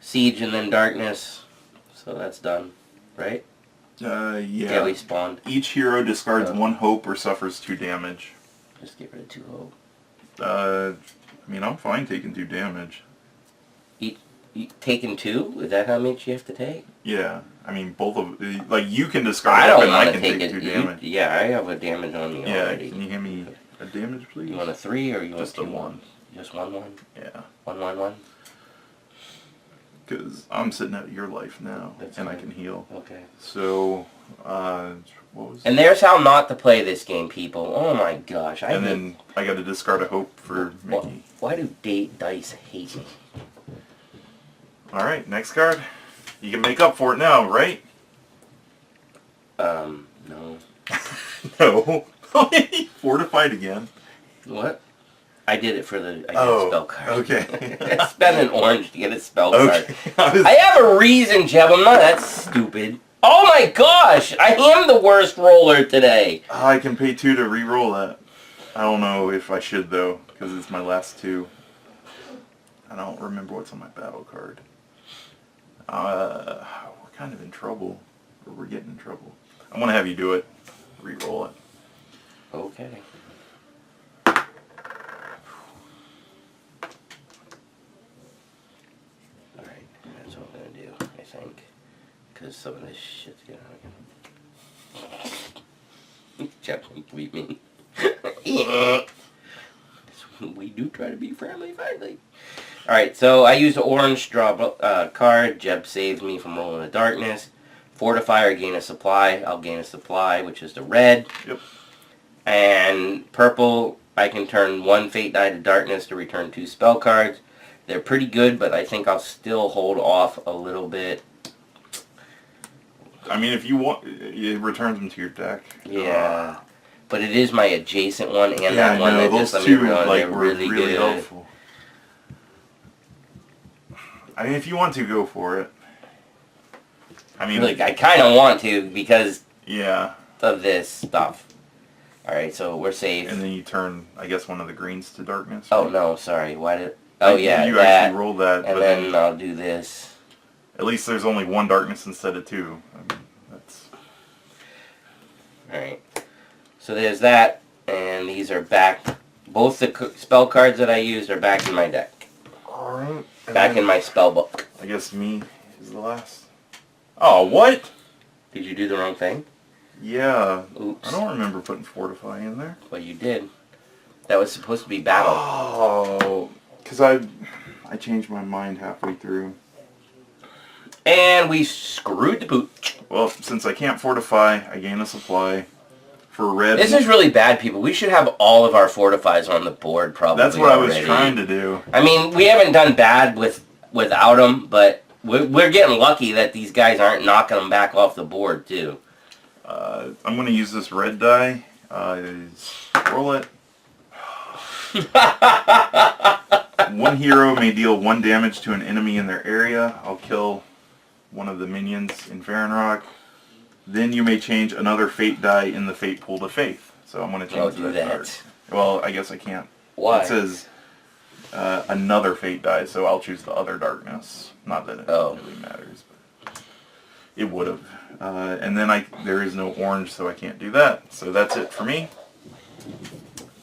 Siege and then darkness. So that's done, right? Yeah. Daily spawned. Each hero discards 1 hope or suffers 2 damage. Just get rid of 2 hope. I mean, I'm fine taking 2 damage. Taking 2? Is that how much you have to take? Yeah. I mean, both of... Like, you can discard I hope don't and I want to can take take it. 2 damage. Yeah, I have a damage on me already. Can you give me a damage, please? You want a 3 or you want Just a 2? 1. Just 1 1? Yeah. 1 1 1? Because I'm sitting at your life now, That's and I fine. can heal. Okay. So, what was And there's how not to play this game, people. Oh my gosh. And then I got to discard a hope for Mickey. Why do dice hate me? Alright, next card. You can make up for it now, right? No. No. Fortified again. What? I did it for the... I got a spell card. Okay. I spent an orange to get a spell card. Okay. I have a reason, Jeb. I'm not that stupid. Oh my gosh! I am the worst roller today. I can pay 2 to re-roll that. I don't know if I should, though, because it's my last 2. I don't remember what's on my battle card. We're kind of in trouble. Or we're getting in trouble. I'm going to have you do it. Re-roll it. Okay. Alright, that's what I'm going to do, I think. Because some of this shit's going to... Jeff won't believe me. We do try to be friendly, finally. Alright, so I use the orange draw card. Jeb saves me from rolling the darkness. Fortifier, gain a supply. I'll gain a supply, which is the red. Yep. And purple, I can turn 1 fate die to darkness to return 2 spell cards. They're pretty good, but I think I'll still hold off a little bit. I mean, if you want, it returns them to your deck. Yeah. But it is my adjacent one and Yeah, that one that those just let me 2 run. like, They're were really good. helpful. I mean, if you want to, go for it. I mean, Like, I kind of want to because yeah. of this stuff. Alright, so we're safe. And then you turn, I guess, one of the greens to darkness. Oh, no, sorry. Why did... Oh, yeah, You that. actually rolled that. And but then I'll do this. at least there's only 1 darkness instead of 2. I mean, that's... Alright. So there's that. And these are back. Both the spell cards that I used are back in my deck. Alright. Back in my spell book. I guess me is the last. Oh, what? Did you do the wrong thing? Yeah. Oops. I don't remember putting Fortify in there. Well, you did. That was supposed to be battle. Oh, because I changed my mind halfway through. And we screwed the pooch. Well, since I can't Fortify, I gain a supply. For red... This is really bad, people. We should have all of our fortifies on the board, probably. That's what already. I was trying to do. I mean, we haven't done bad without them, but we're getting lucky that these guys aren't knocking them back off the board, too. I'm going to use this red die. Roll it. 1 hero may deal 1 damage to an enemy in their area. I'll kill one of the minions in Farrenroc. Then you may change another fate die in the fate pool to faith. So I'm going to change that card. Well, I guess I can't. Why? It says another fate die, so I'll choose the other darkness. Not that it really matters, but it would have. And then there is no orange, so I can't do that. So that's it for me.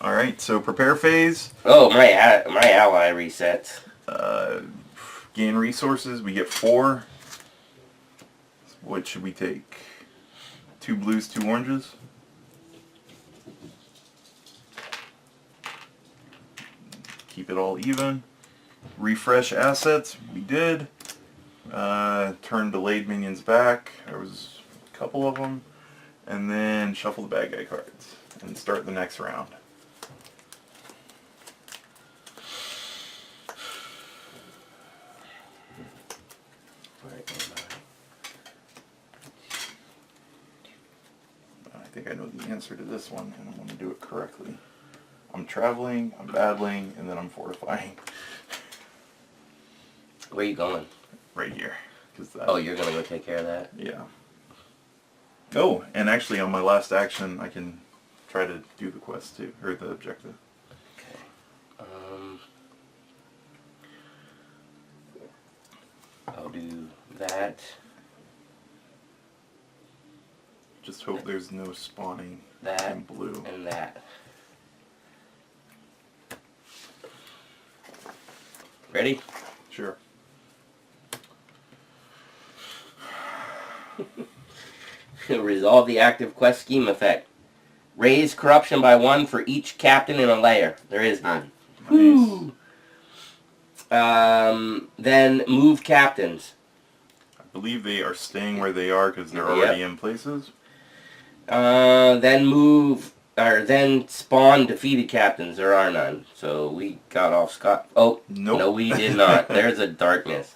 All right, so prepare phase. Oh, my ally resets. Gain resources. We get 4. What should we take? 2 blues, 2 oranges. Keep it all even. Refresh assets. We did. Turn delayed minions back. There was a couple of them. And then shuffle the bad guy cards. And start the next round. I think I know the answer to this one, and I'm going to do it correctly. I'm traveling, I'm battling, and then I'm fortifying. Where are you going? Right here. Oh, you're going to go take care of that? Yeah. Oh, and actually on my last action, I can try to do the quest too, or the objective. Okay. I'll do that. Just hope there's no spawning that, in blue. and that. Ready? Sure. Resolve the active quest scheme effect. Raise corruption by 1 for each captain in a layer. There is none. Nice. Then move captains. I believe they are staying where they are because they're already in places. Then spawn defeated captains. There are none. So we got off scot. Oh, Nope. No, we did not. There's a darkness.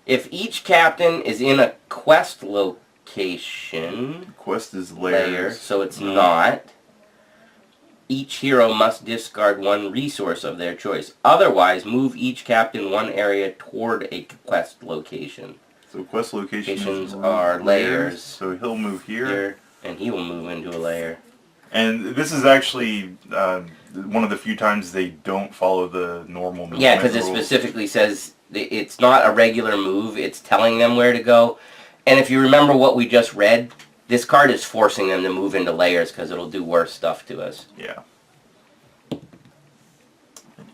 If each captain is in a quest location, Quest is layers. layer, so it's not. Each hero must discard 1 resource of their choice. Otherwise, move each captain 1 area toward a quest location. So quest locations are layers. So he'll move here. And he will move into a layer. And this is actually one of the few times they don't follow the normal movement Yeah, because it rules. specifically says it's not a regular move. It's telling them where to go. And if you remember what we just read, this card is forcing them to move into layers because it'll do worse stuff to us. Yeah. And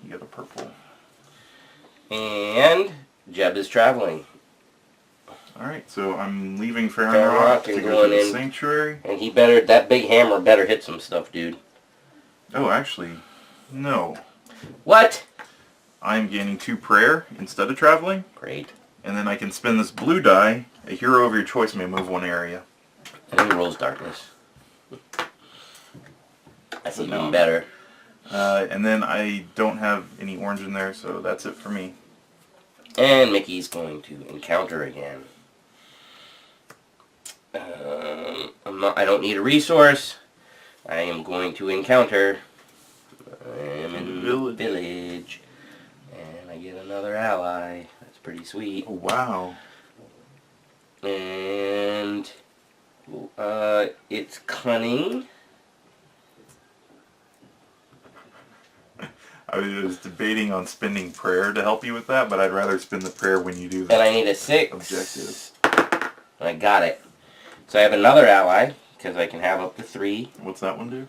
you got a purple. And Jeb is traveling. Alright, so I'm leaving Farrenroc Farrenroc to and go going to the in. Sanctuary. And he better, that big hammer better hit some stuff, dude. Oh, actually, no. What? I'm gaining 2 prayer instead of traveling. Great. And then I can spend this blue die. A hero of your choice may move 1 area. And he rolls darkness. That's So even now- better. And then I don't have any orange in there, so that's it for me. And Mickey's going to encounter again. I don't need a resource. I am going to encounter. I am in the village. And I get another ally. That's pretty sweet. Oh, wow. And it's cunning. I was debating on spending prayer to help you with that, but I'd rather spend the prayer when you do that. And I need a 6. Objective. I got it. So I have another ally, because I can have up to 3. What's that one do?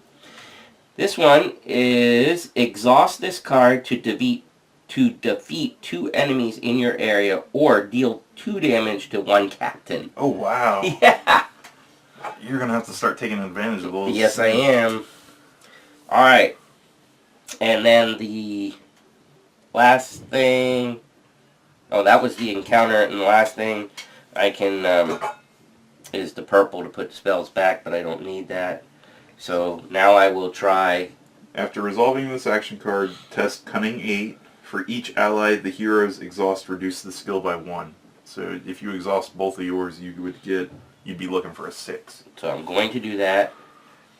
This one is exhaust this card to defeat 2 enemies in your area or deal 2 damage to 1 captain. Oh, wow. Yeah. You're going to have to start taking advantage of those. Yes, I am. Alright. And then the last thing... Oh, that was the encounter, and the last thing I can... is the purple to put spells back, but I don't need that. So now I will try... After resolving this action card, test Cunning 8. For each ally, the hero's exhaust reduces the skill by 1. So if you exhaust both of yours, you'd be looking for a 6. So I'm going to do that.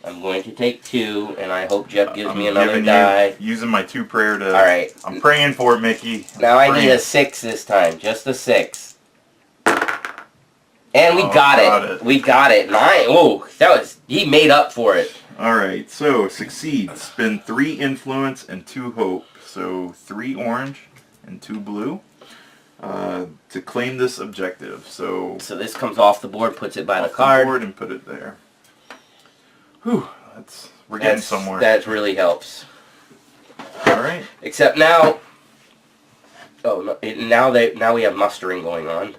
I'm going to take 2, and I hope Jeff gives me another die. Using my 2 prayer to... Alright. I'm praying for it, Mickey. Now I need a 6 this time. Just a 6. And we got it. We got it. He made up for it. Alright, so succeed. Spend 3 influence and 2 hope. So 3 orange and 2 blue to claim this objective. So this comes off the board, puts it by the off card. board and put it there. Whew, we're getting somewhere. That really helps. Alright. Except now, now we have mustering going on.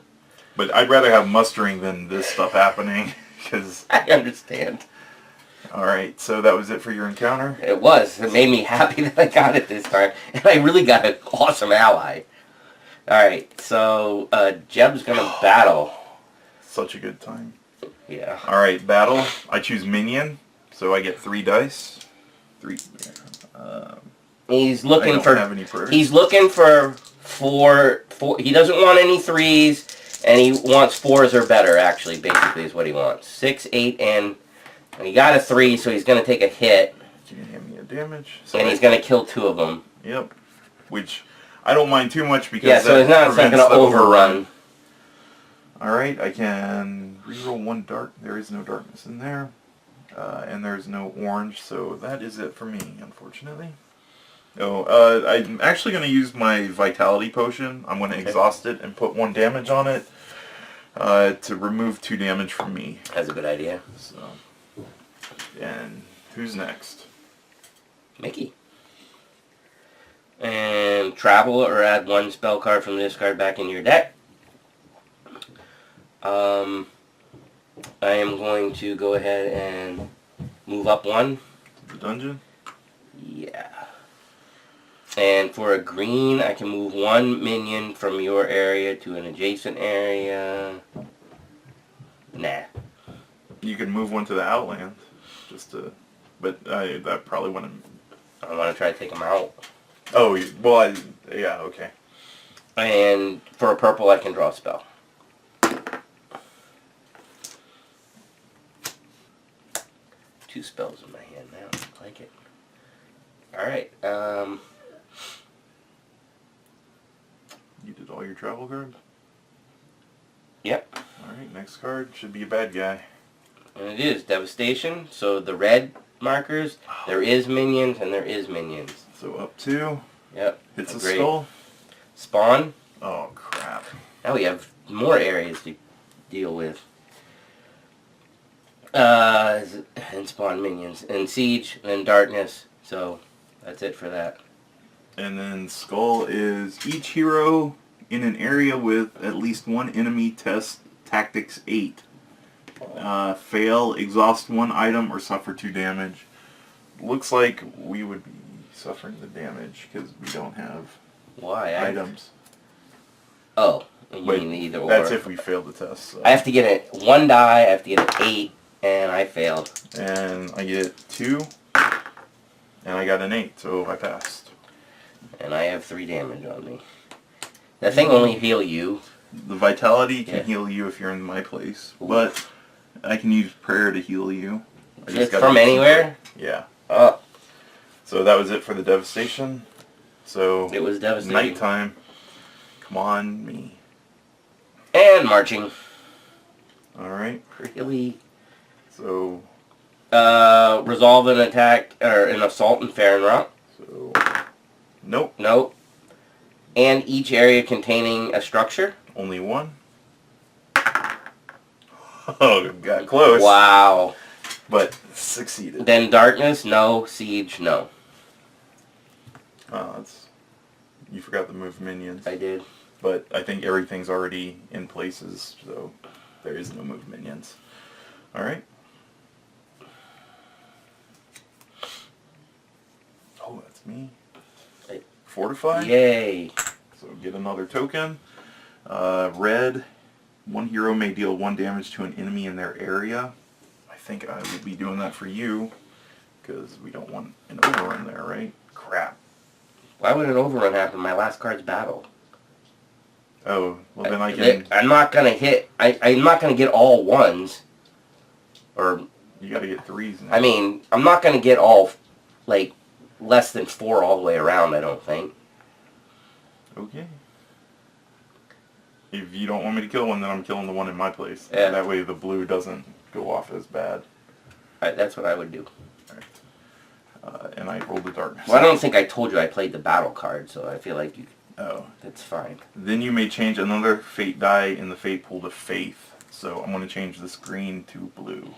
But I'd rather have mustering than this stuff happening, because... I understand. Alright, so that was it for your encounter? It was. It made me happy that I got it this time. And I really got an awesome ally. Alright, so Jeb's going to battle. Such a good time. Yeah. Alright, battle. I choose minion, so I get 3 dice. 3. He's I looking don't for... have any prayers. He's looking for 4... He doesn't want any 3s, and he wants 4s or better, actually, basically, is what he wants. 6, 8, and he got a 3, so he's going to take a hit. You can hand me a damage. So And he's going to kill 2 of them. Yep. Which I don't mind too much because Yeah, so it's not going to overrun. Alright, I can reroll 1 dark. There is no darkness in there. And there's no orange, so that is it for me, unfortunately. Oh, I'm actually going to use my Vitality Potion. I'm going to exhaust it and put 1 damage on it. To remove 2 damage from me. That's a good idea. So, and who's next? Mickey. And travel or add 1 spell card from this card back into your deck. I am going to go ahead and move up 1. The dungeon? Yeah. And for a green, I can move 1 minion from your area to an adjacent area. Nah. You can move 1 to the Outland, just to, but that probably wouldn't. I want to try to take them out. Oh, well, yeah, okay. And for a purple, I can draw a spell. Two spells in my hand now. I like it. Alright, You did all your travel cards? Yep. Alright, next card should be a bad guy. And it is Devastation. So the red markers, there is minions and there is minions. So up 2. Yep. Hits a Great. skull. Spawn. Oh, crap. Now we have more areas to deal with. And spawn minions. And siege, and darkness. So that's it for that. And then skull is each hero in an area with at least 1 enemy test tactics 8. Fail, exhaust 1 item, or suffer 2 damage. Looks like we would be suffering the damage because we don't have items. Oh, you Wait, mean either or. that's if we fail the test. So. I have to get 1 die, I have to get an 8, and I failed. And I get 2, and I got an 8, so I passed. And I have 3 damage on me. That thing only heal you. The vitality can heal you if you're in my place, but I can use prayer to heal you. It's from anywhere? Yeah. Oh. So that was it for the devastation. So It was devastating. nighttime. Come on, me. And marching. Alright. Really? So Resolve an attack, or an assault in Farrenroc. So nope. Nope. And each area containing a structure. Only 1. Oh, got close. Wow. But succeeded. Then darkness, no. Siege, no. You forgot to move minions. I did. But I think everything's already in places, so there is no move minions. Alright. Oh, that's me. Fortify. Yay. So get another token. Red. 1 hero may deal 1 damage to an enemy in their area. I think I will be doing that for you, because we don't want an overrun there, right? Crap. Why would an overrun happen? My last card's battle. Oh, well then I can... I'm not gonna hit... I'm not gonna get all 1s. Or... You gotta get 3s now. I mean, I'm not gonna get all, like, less than 4 all the way around, I don't think. Okay. If you don't want me to kill one, then I'm killing the one in my place. Yeah. That way the blue doesn't go off as bad. That's what I would do. Alright. And I rolled the darkness. Well, I don't think I told you I played the battle card, so I feel like you... Oh. That's fine. Then you may change another fate die in the fate pool to faith. So I'm going to change this green to blue.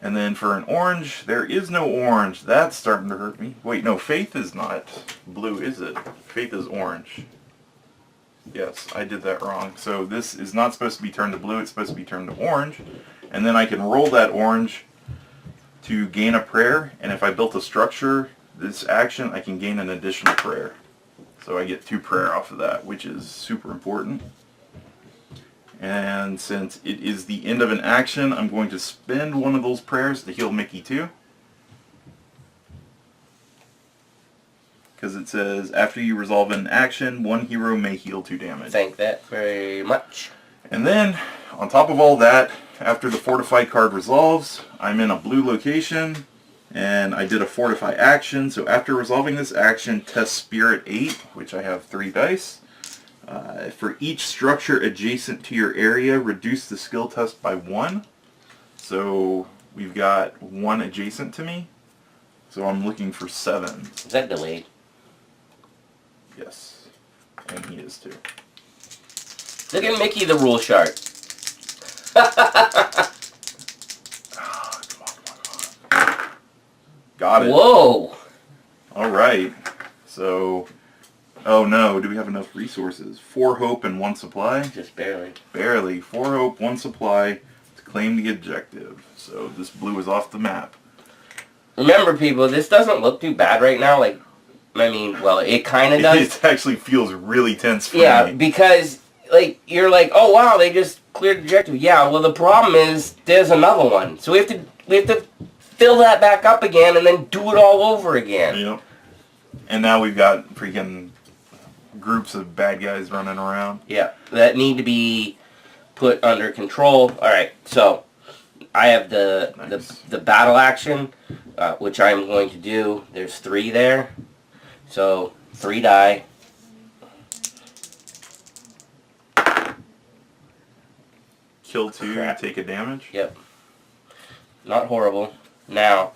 And then for an orange, there is no orange. That's starting to hurt me. Wait, no, faith is not blue, is it? Faith is orange. Yes, I did that wrong. So this is not supposed to be turned to blue, it's supposed to be turned to orange. And then I can roll that orange to gain a prayer, and if I built a structure, this action, I can gain an additional prayer. So I get 2 prayer off of that, which is super important. And since it is the end of an action, I'm going to spend 1 of those prayers to heal Mickey too. Because it says, after you resolve an action, 1 hero may heal 2 damage. Thank that very much. And then, on top of all that, after the Fortify card resolves, I'm in a blue location, and I did a Fortify action. So after resolving this action, test Spirit 8, which I have 3 dice. For each structure adjacent to your area, reduce the skill test by 1. So we've got 1 adjacent to me. So I'm looking for 7. Is that delayed? Yes. And he is too. Look at Mickey the rule shark. Got it. Whoa! Alright. So, oh no, do we have enough resources? 4 hope and 1 supply? Just barely. Barely. 4 hope, 1 supply to claim the objective. So this blue is off the map. Remember, people, this doesn't look too bad right now. Like, I mean, well, it kind of does. It actually feels really tense for Yeah, me. because, like, you're like, oh, wow, they just cleared the objective. Yeah, well, the problem is there's another one. So we have to fill that back up again and then do it all over again. Yep. And now we've got freaking groups of bad guys running around. Yeah, that need to be put under control. All right, so I have the battle action, which I'm going to do. There's 3 there, so 3 die. Kill 2, Crap. take a damage. Yep. Not horrible. Now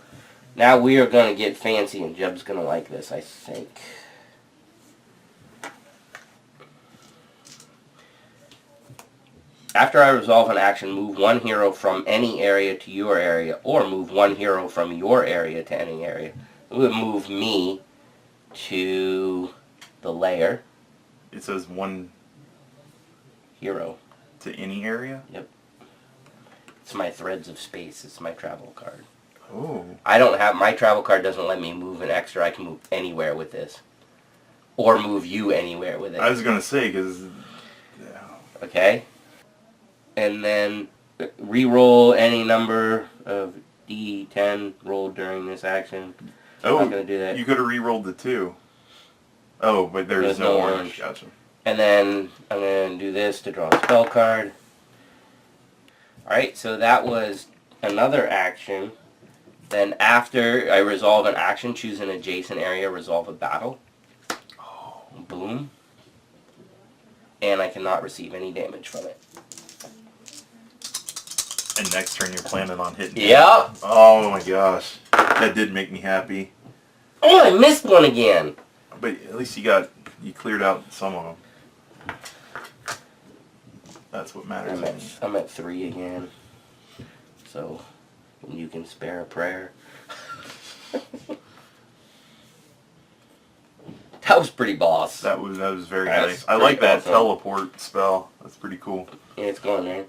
we are going to get fancy, and Jeb's going to like this, I think. After I resolve an action, move 1 hero from any area to your area, or move 1 hero from your area to any area. It would move me to the lair. It says 1 Hero. to any area? Yep. It's my Threads of Space. It's my travel card. Oh. I don't have, my travel card doesn't let me move an extra. I can move anywhere with this. Or move you anywhere with it. I was going to say, because... Okay? And then re-roll any number of D10 rolled during this action. Oh, I'm not going to do that. you could have re-rolled the 2. Oh, but there's no orange. Gotcha. And then I'm going to do this to draw a spell card. Alright, so that was another action. Then after I resolve an action, choose an adjacent area, resolve a battle. Oh. Boom. And I cannot receive any damage from it. And next turn you're planning on hitting. Yep. Oh my gosh. That did make me happy. Oh, I missed one again. But at least you cleared out some of them. That's what matters. I'm at 3 again. So you can spare a prayer. That was pretty boss. That was very That's nice. I like that awesome. teleport spell. That's pretty cool. Yeah, it's going there.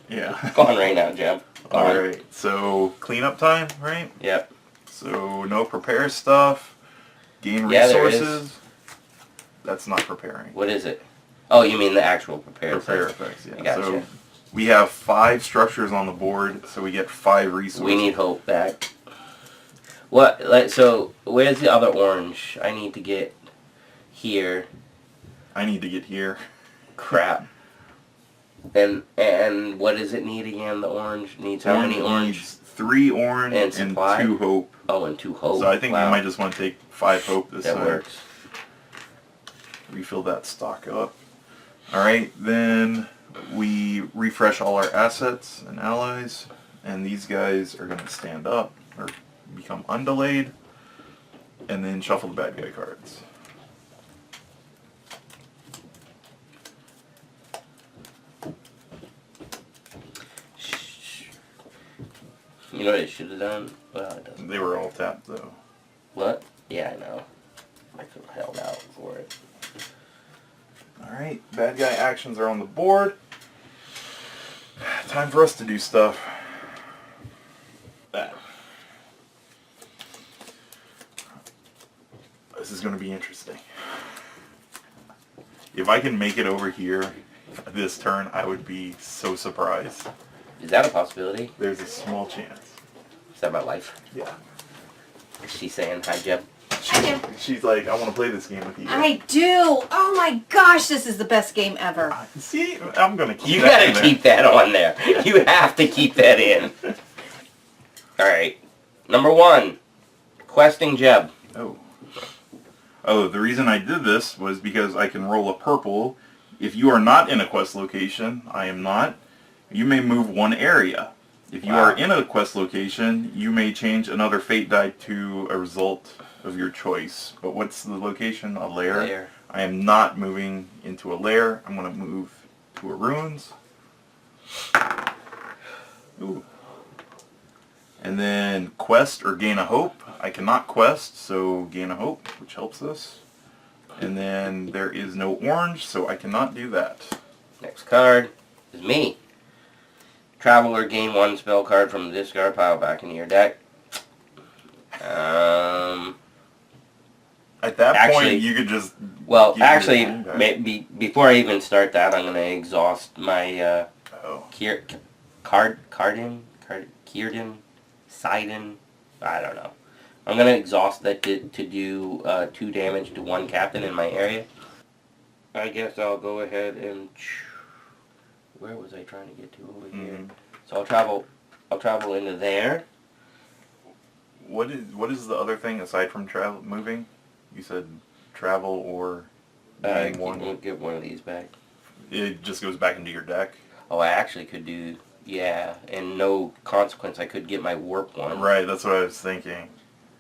Yeah. It's going right now, Jeb. Alright, so cleanup time, right? Yep. So no prepare stuff. Gain Yeah, there resources. That's not preparing. What is it? Oh, you mean the actual prepared Prepare stuff. effects, yeah. I gotcha. So we have 5 structures on the board, so we get 5 resources. We need hope back. What? So where's the other orange? I need to get here. I need to get here. Crap. And what does it need again? The orange needs how many orange? Needs 3 orange And and supply? 2 hope. Oh, and 2 hope. So I think Wow. we might just want to take 5 hope this That time. works. Refill that stock up. Alright, then we refresh all our assets and allies, and these guys are going to stand up or become undelayed, and then shuffle the bad guy cards. You know what it should have done? Well, it doesn't. They were all tapped though. What? Yeah, I know. I could have held out for it. Alright, bad guy actions are on the board. Time for us to do stuff. That. This is going to be interesting. If I can make it over here this turn, I would be so surprised. Is that a possibility? There's a small chance. Is that my wife? Yeah. Is she saying hi, Jeb? She's like, I want to play this game with you. I do. Oh my gosh, this is the best game ever. See, I'm going to keep You that in gotta there. keep that on there. You have to keep that in. Alright. Number 1. Questing Jeb. Oh. Oh, the reason I did this was because I can roll a purple. If you are not in a quest location, I am not, you may move 1 area. If you are in a quest location, you may change another fate die to a result of your choice. But what's the location? A lair? Lair. I am not moving into a lair. I'm going to move 2 of runes. Ooh. And then quest or gain a hope. I cannot quest, so gain a hope, which helps us. And then there is no orange, so I cannot do that. Next card is me. Travel or gain 1 spell card from the discard pile back into your deck. At that Actually, point, you could just... Well, give your actually, hand back. maybe before I even start that, I'm going to exhaust my Kierden, Sidon, I don't know. I'm going to exhaust that to do 2 damage to 1 captain in my area. I guess I'll go ahead and... Where was I trying to get to over here? So I'll travel into there. What is the other thing aside from moving? You said travel or gain 1. We'll get one of these back. It just goes back into your deck. Oh, I actually could do... Yeah, and no consequence. I could get my warp one. Right, that's what I was thinking.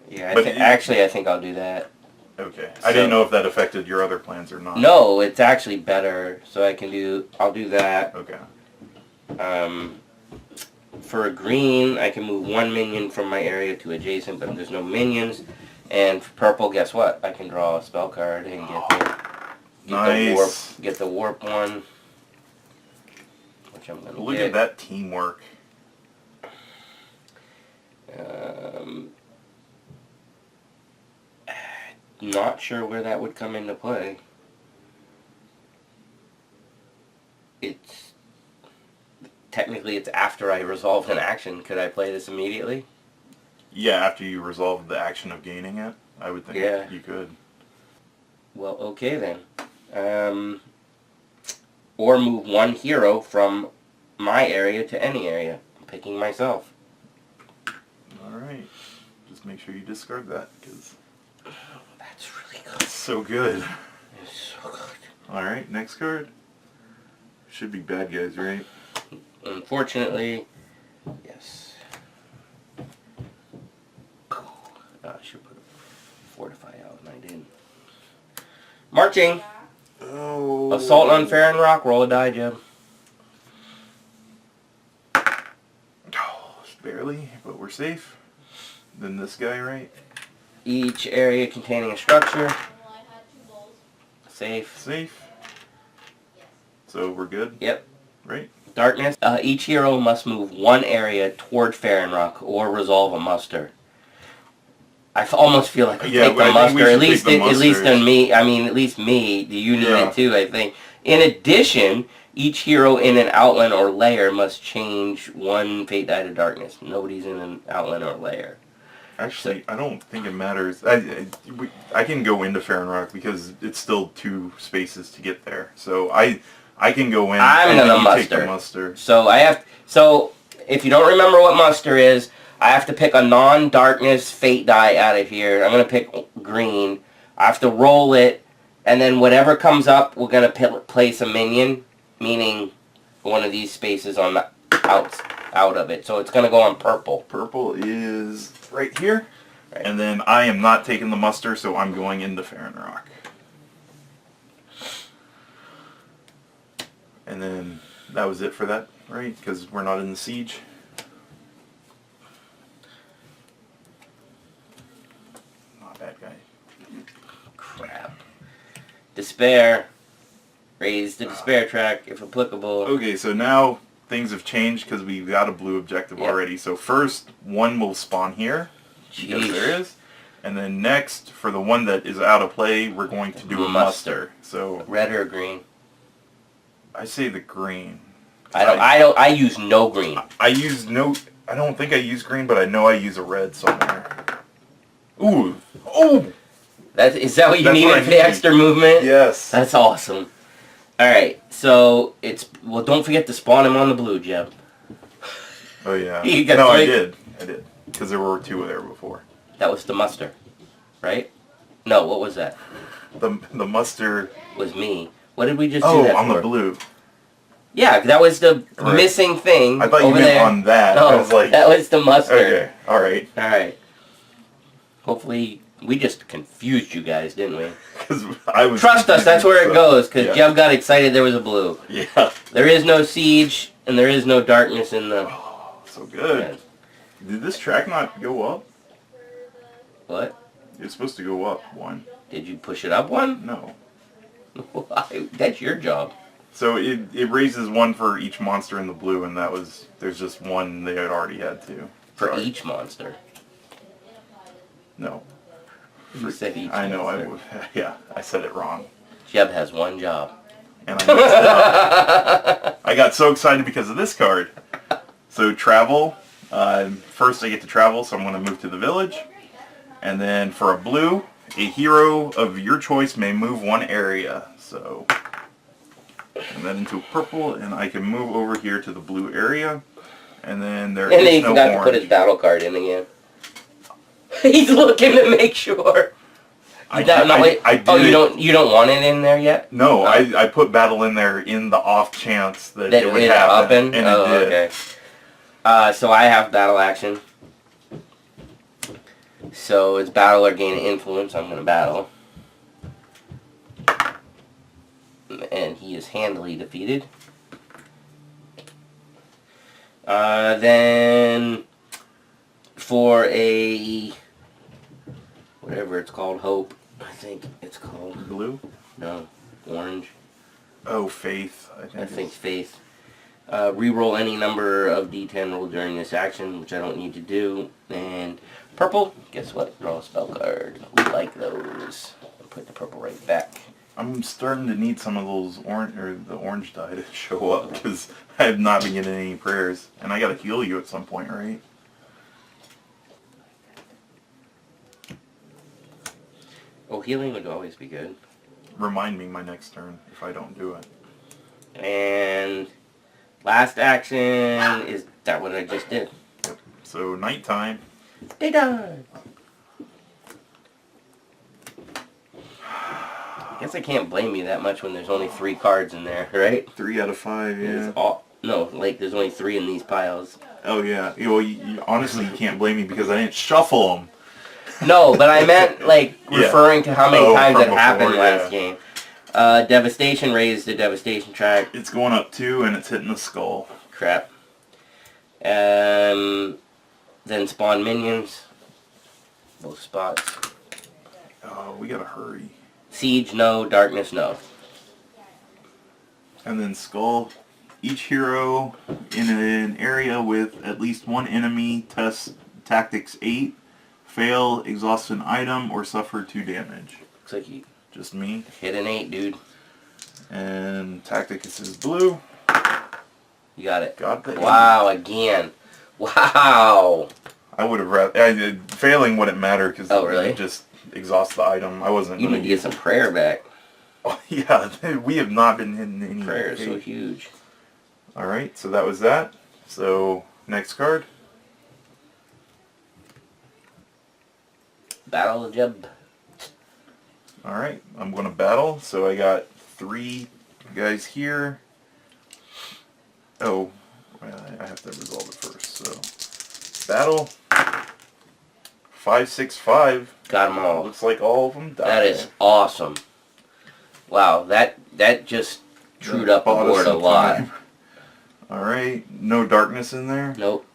Yeah, I think I'll do that. Okay. I didn't know if that affected your other plans or not. No, it's actually better. So I'll do that. Okay. For a green, I can move 1 minion from my area to adjacent, but there's no minions. And for purple, guess what? I can draw a spell card and get the warp one. Which I'm gonna Look at that teamwork. Not sure where that would come into play. Technically it's after I resolved an action. Could I play this immediately? Yeah, after you resolve the action of gaining it, I would think you could. Well, okay then. Or move 1 hero from my area to any area. I'm picking myself. Alright. Just make sure you discard that, because... That's really good. It's so good. It's so good. Alright, next card. Should be bad guys, right? Unfortunately, yes. I should put a fortify out, and I didn't. Marching! Oh. Assault on Farrenroc, roll a die, Jeb. Oh, barely, but we're safe. Then this guy, right? Each area containing a structure. Safe. Safe. So we're good? Yep. Right? Darkness. Each hero must move 1 area toward Farrenroc or resolve a muster. I almost feel like I take the muster. At least in me. I mean, at least me. You need it too, I think. In addition, each hero in an outline or lair must change 1 fate die to darkness. Nobody's in an outline or lair. Actually, I don't think it matters. I can go into Farrenroc because it's still 2 spaces to get there. So I can go in I'm and gonna take the muster. So if you don't remember what muster is, I have to pick a non-darkness fate die out of here. I'm going to pick green. I have to roll it, and then whatever comes up, we're going to place a minion, meaning one of these spaces on the out of it. So it's going to go on purple. Purple is right here. Right. And then I am not taking the muster, so I'm going into Farrenroc. And then that was it for that, right? Because we're not in the siege. Bad guy. Crap. Despair. Raise the despair track if applicable. Okay, so now things have changed because we've got a blue objective already. So first, 1 will spawn here. Because there is. And then next, for the one that is out of play, we're going to do a muster. So red or green? I say the green. I use no green. I don't think I use green, but I know I use a red somewhere. Ooh. Oh! Is that what you needed for the extra movement? Yes. That's awesome. Alright, so well, don't forget to spawn him on the blue, Jeb. Oh, yeah. No, I did. Because there were 2 there before. That was the muster, right? No, what was that? The muster... was me. What did we just do that for? Oh, on the blue. Yeah, that was the missing thing. I thought you meant on that. No, I was like... that was the muster. Okay, alright. Alright. Hopefully We just confused you guys, didn't we? Because I was... Trust us, that's where it goes, because yeah. Jeb got excited there was a blue. Yeah. There is no siege, and there is no darkness in the... Oh, so good. Yeah. Did this track not go up? What? It's supposed to go up one. Did you push it up one? No. That's your job. So it raises one for each monster in the blue, and that was... There's just one they had already had to. For Sorry. each monster. No. You said each I know, monster. yeah, I said it wrong. Jeb has one job. And I messed it up. I got so excited because of this card. So travel. First I get to travel, so I'm going to move to the village. And then for a blue, a hero of your choice may move one area. So, and then into purple, and I can move over here to the blue area. And then there And then he is no forgot orange. to put his battle card in again. He's looking to make sure. I Oh, did you don't want it in there yet? No, Oh. I put battle in there in the off chance that That it would it happen, happen? and Oh, it did. okay. So I have battle action. So it's battle or gain influence. I'm going to battle. And he is handily defeated. Then for a whatever it's called, hope, I think it's called. Blue? No, orange. Oh, faith. I think faith. Reroll any number of D10 rolled during this action, which I don't need to do. And purple, guess what? Draw a spell card. We like those. I'll put the purple right back. I'm starting to need some of those the orange dye to show up because I have not been getting any prayers, and I gotta heal you at some point, right? Oh, healing would always be good. Remind me my next turn if I don't do it. And last action is that what I just did. Yep. So nighttime. Daytime. I guess I can't blame you that much when there's only 3 cards in there, right? 3 out of 5. Yeah. It's all, no, like there's only 3 in these piles. Oh yeah. Well, honestly, you can't blame me because I didn't shuffle them. No, but I meant like Yeah. referring to how many times from it happened before, last yeah. game. Devastation raised the devastation track. It's going up 2 and it's hitting the skull. Crap. Then spawn minions. Both spots. Oh, we gotta hurry. Siege, no. Darkness, no. And then skull. Each hero in an area with at least one enemy tests tactics 8, fail, exhaust an item, or suffer 2 damage. Looks like you Just me. hit an 8, dude. And tactics is blue. You got it. Got the Wow, again. Wow. I would have rather... Failing wouldn't matter because Oh, really? just exhaust the item. I wasn't You going need to get some prayer back. Oh, yeah, we have not been hitting any... Prayer is so huge. Alright, so that was that. So, next card. Battle of Jeb. Alright, I'm going to battle. So I got 3 guys here. Oh, well, I have to resolve it first. So, battle. 5, 6, 5. Got them all. Looks like all of them died. That is awesome. Wow, that just trued up the Bought us board a some lot. time. Alright, no darkness in there. Nope.